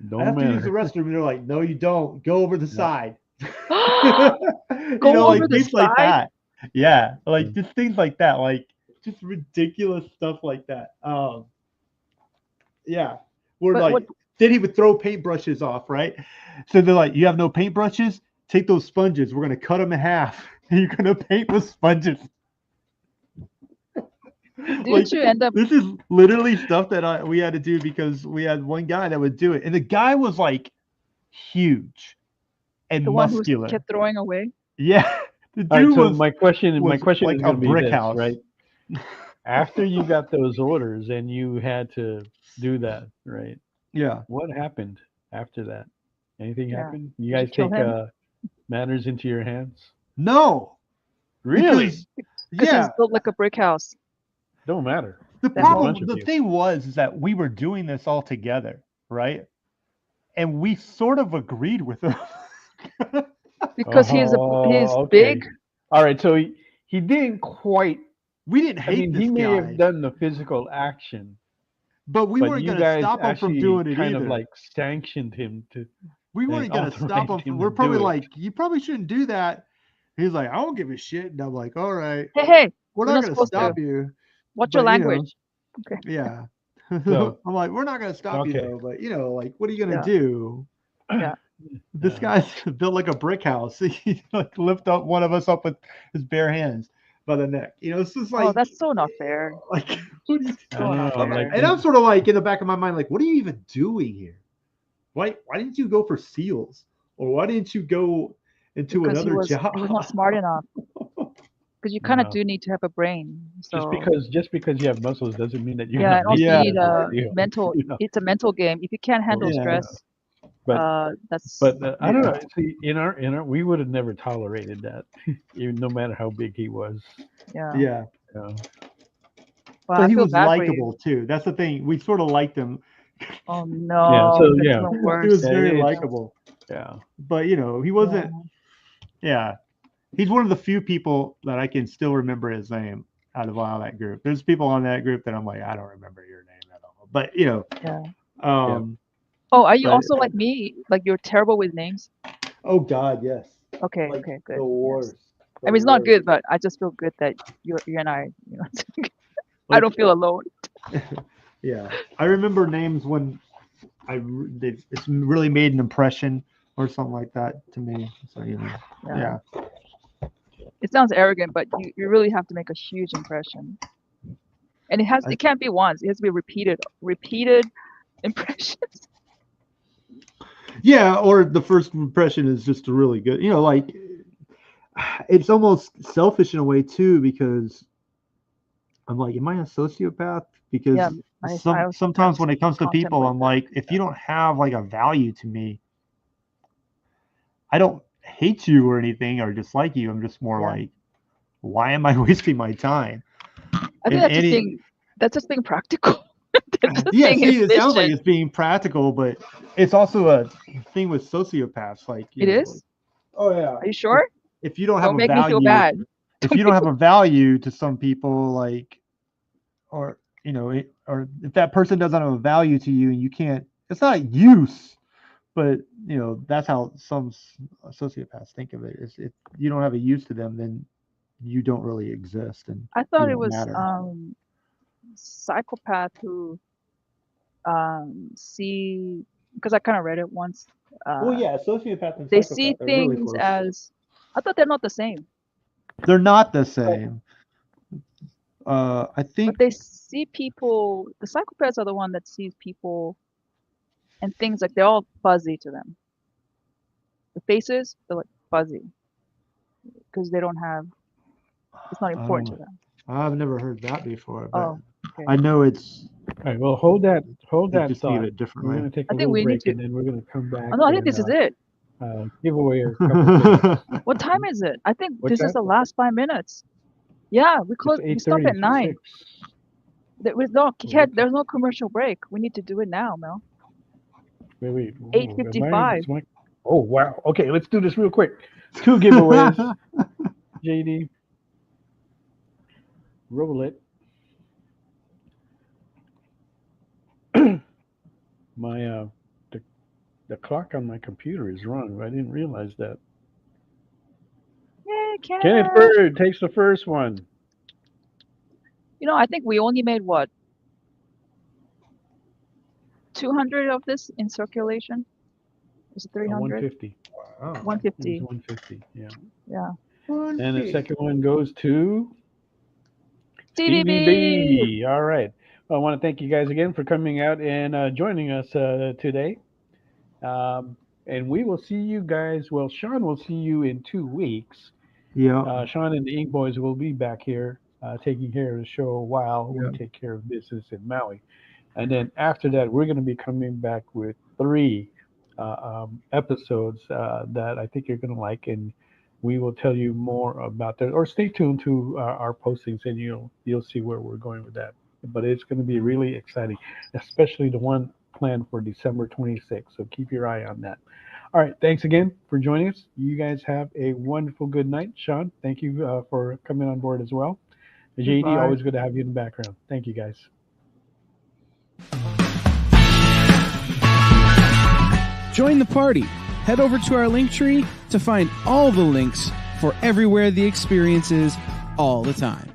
Don't I have to use matter. the restroom. And they're like, no, you don't. Go over the side. Go over the things like side? that. Yeah. Like just things like that. Like just ridiculous stuff like that. Yeah. We're like, then he would throw paintbrushes off, right? So they're like, you have no paintbrushes? Take those sponges. We're going to cut them in half. And you're going to paint with sponges. Didn't you end up? This is literally stuff that we had to do because we had one guy that would do it. And the guy was like huge and The muscular. one who kept throwing away? Yeah. The All right, dude so was my question like is a going to be brick this, house. right? After you got those orders and you had to do that, right? Yeah. What happened after that? Anything Yeah. happened? You Did you guys kill take him? matters into your hands? No. Really? Because Yeah. it's built like a brick house. Don't matter. The There's a bunch problem, of the you. thing was is that we were doing this all together, right? And we sort of agreed with him. Because he's okay. big. All right, so he didn't quite. We didn't I hate mean, this he may guy, have done the physical action, but we weren't you going to guys stop him from actually doing it kind either. of like sanctioned him to. We weren't going to stop him. authorized him We're to probably do it. like, you probably shouldn't do that. He's like, I don't give a shit. And I'm like, all right, Hey, we're we're not not going to supposed stop to. you. Watch your but, you know, language. Okay. Yeah. So- I'm like, we're not going to stop you Okay. though. But like, what are you going to Yeah. do? Yeah. This guy's built like a brick house. He like lift up one of us up with his bare hands by the neck. It's just like, Oh, that's so not fair. like, what are you I don't know, doing? like- And I'm sort of like in the back of my mind, like, what are you even doing here? Why didn't you go for SEALs? Or why didn't you go into Because another he job? was not smart enough. Because you kind of do need to have a brain. So Just because you have muscles doesn't mean that you're yeah, not and also mentally you need as a well, you know, mental. you know. It's a mental game. If you can't handle Yeah. stress, But that's. I don't know. See, in our we would have never tolerated that, even no matter how big he was. Yeah. Yeah. Well, So I he feel was bad for you. likable too. That's the thing. We sort of liked him. Oh no, so, that's yeah. even He worse. was Yeah, very it is. likable. Yeah. But he wasn't. Yeah. He's one of the few people that I can still remember his name out of all that group. There's people on that group that I'm like, I don't remember your name at all. But Yeah. Oh, are you but- also like me? Like you're terrible with names? oh God, yes. Okay. Like, Okay. Good. The worst. I mean, it's not good, but I just feel good that you and I, I don't feel alone. Yeah, I remember names when it's really made an impression or something like that to me. So yeah. It sounds arrogant, but you really have to make a huge impression. And it can't be once. It has to be repeated impressions. Yeah, or the first impression is just a really good. Like it's almost selfish in a way too because I'm like, am I a sociopath? Because Yeah, I also sometimes when it comes to people, contemplate I'm like, if you don't have like a value to me, I don't hate you or anything or dislike you. I'm just more like, why am I wasting my time? I think that's just being practical. Yeah, see, it sounds like it's being practical, but it's also a thing with sociopaths. Like it is. Oh yeah. Are you sure? If you don't have Don't a make value, me feel bad. if you don't have a value to some people, like, or or if that person doesn't have a value to you, and you can't, it's not a use, but that's how some sociopaths think of it. Is if you don't have a use to them, then you don't really exist, and I thought you it don't was matter. psychopath who see, because I kind of read it once. Well, yeah, sociopath and They psychopath see are really things close. as, I thought they're not the same. They're not the same. I think. But they see people. The psychopaths are the one that sees people and things like they're all fuzzy to them. The faces, they're like fuzzy because they don't have. It's not important to them. I've never heard that before, but okay. I know it's. All right. Well, hold that just thought. see it differently. We're going to take a I think little we break, need to- and then we're going to come back. Oh, no, I think this is it. Give away a couple things. What time is it? I think What's this is that? the last 5 minutes. Yeah, we close. It's We stop 8:30, at 9. it's 6. There's no commercial break. We need to do it now, Mel. Wait. 8:55. Oh, wow. Okay, let's do this real quick. 2 giveaways. JD. Roll it. My the clock on my computer is wrong. I didn't realize that. Yay, Kenneth Bird takes the first one. You know, I think we only made what? 200 of this in circulation? Was it 300? 150. Wow. 150. It was 150, yeah. Yeah. And the second one goes to TVB. TVB. All right. Well, I want to thank you guys again for coming out and joining us today. And we will see you guys. Well, Sean will see you in 2 weeks. Yeah. Sean and the Ink Boys will be back here taking care of the show while we take care of business in Maui. And then after that, we're going to be coming back with 3 episodes that I think you're going to like, and we will tell you more about that. Or stay tuned to our postings, and you'll see where we're going with that. But it's going to be really exciting, especially the one planned for December 26th. So keep your eye on that. All right. Thanks again for joining us. You guys have a wonderful good night. Sean, thank you for coming on board as well. JD, Goodbye. always good to have you in the background. Thank you, guys. Join the party. Head over to our link tree to find all the links for everywhere the experience is all the time.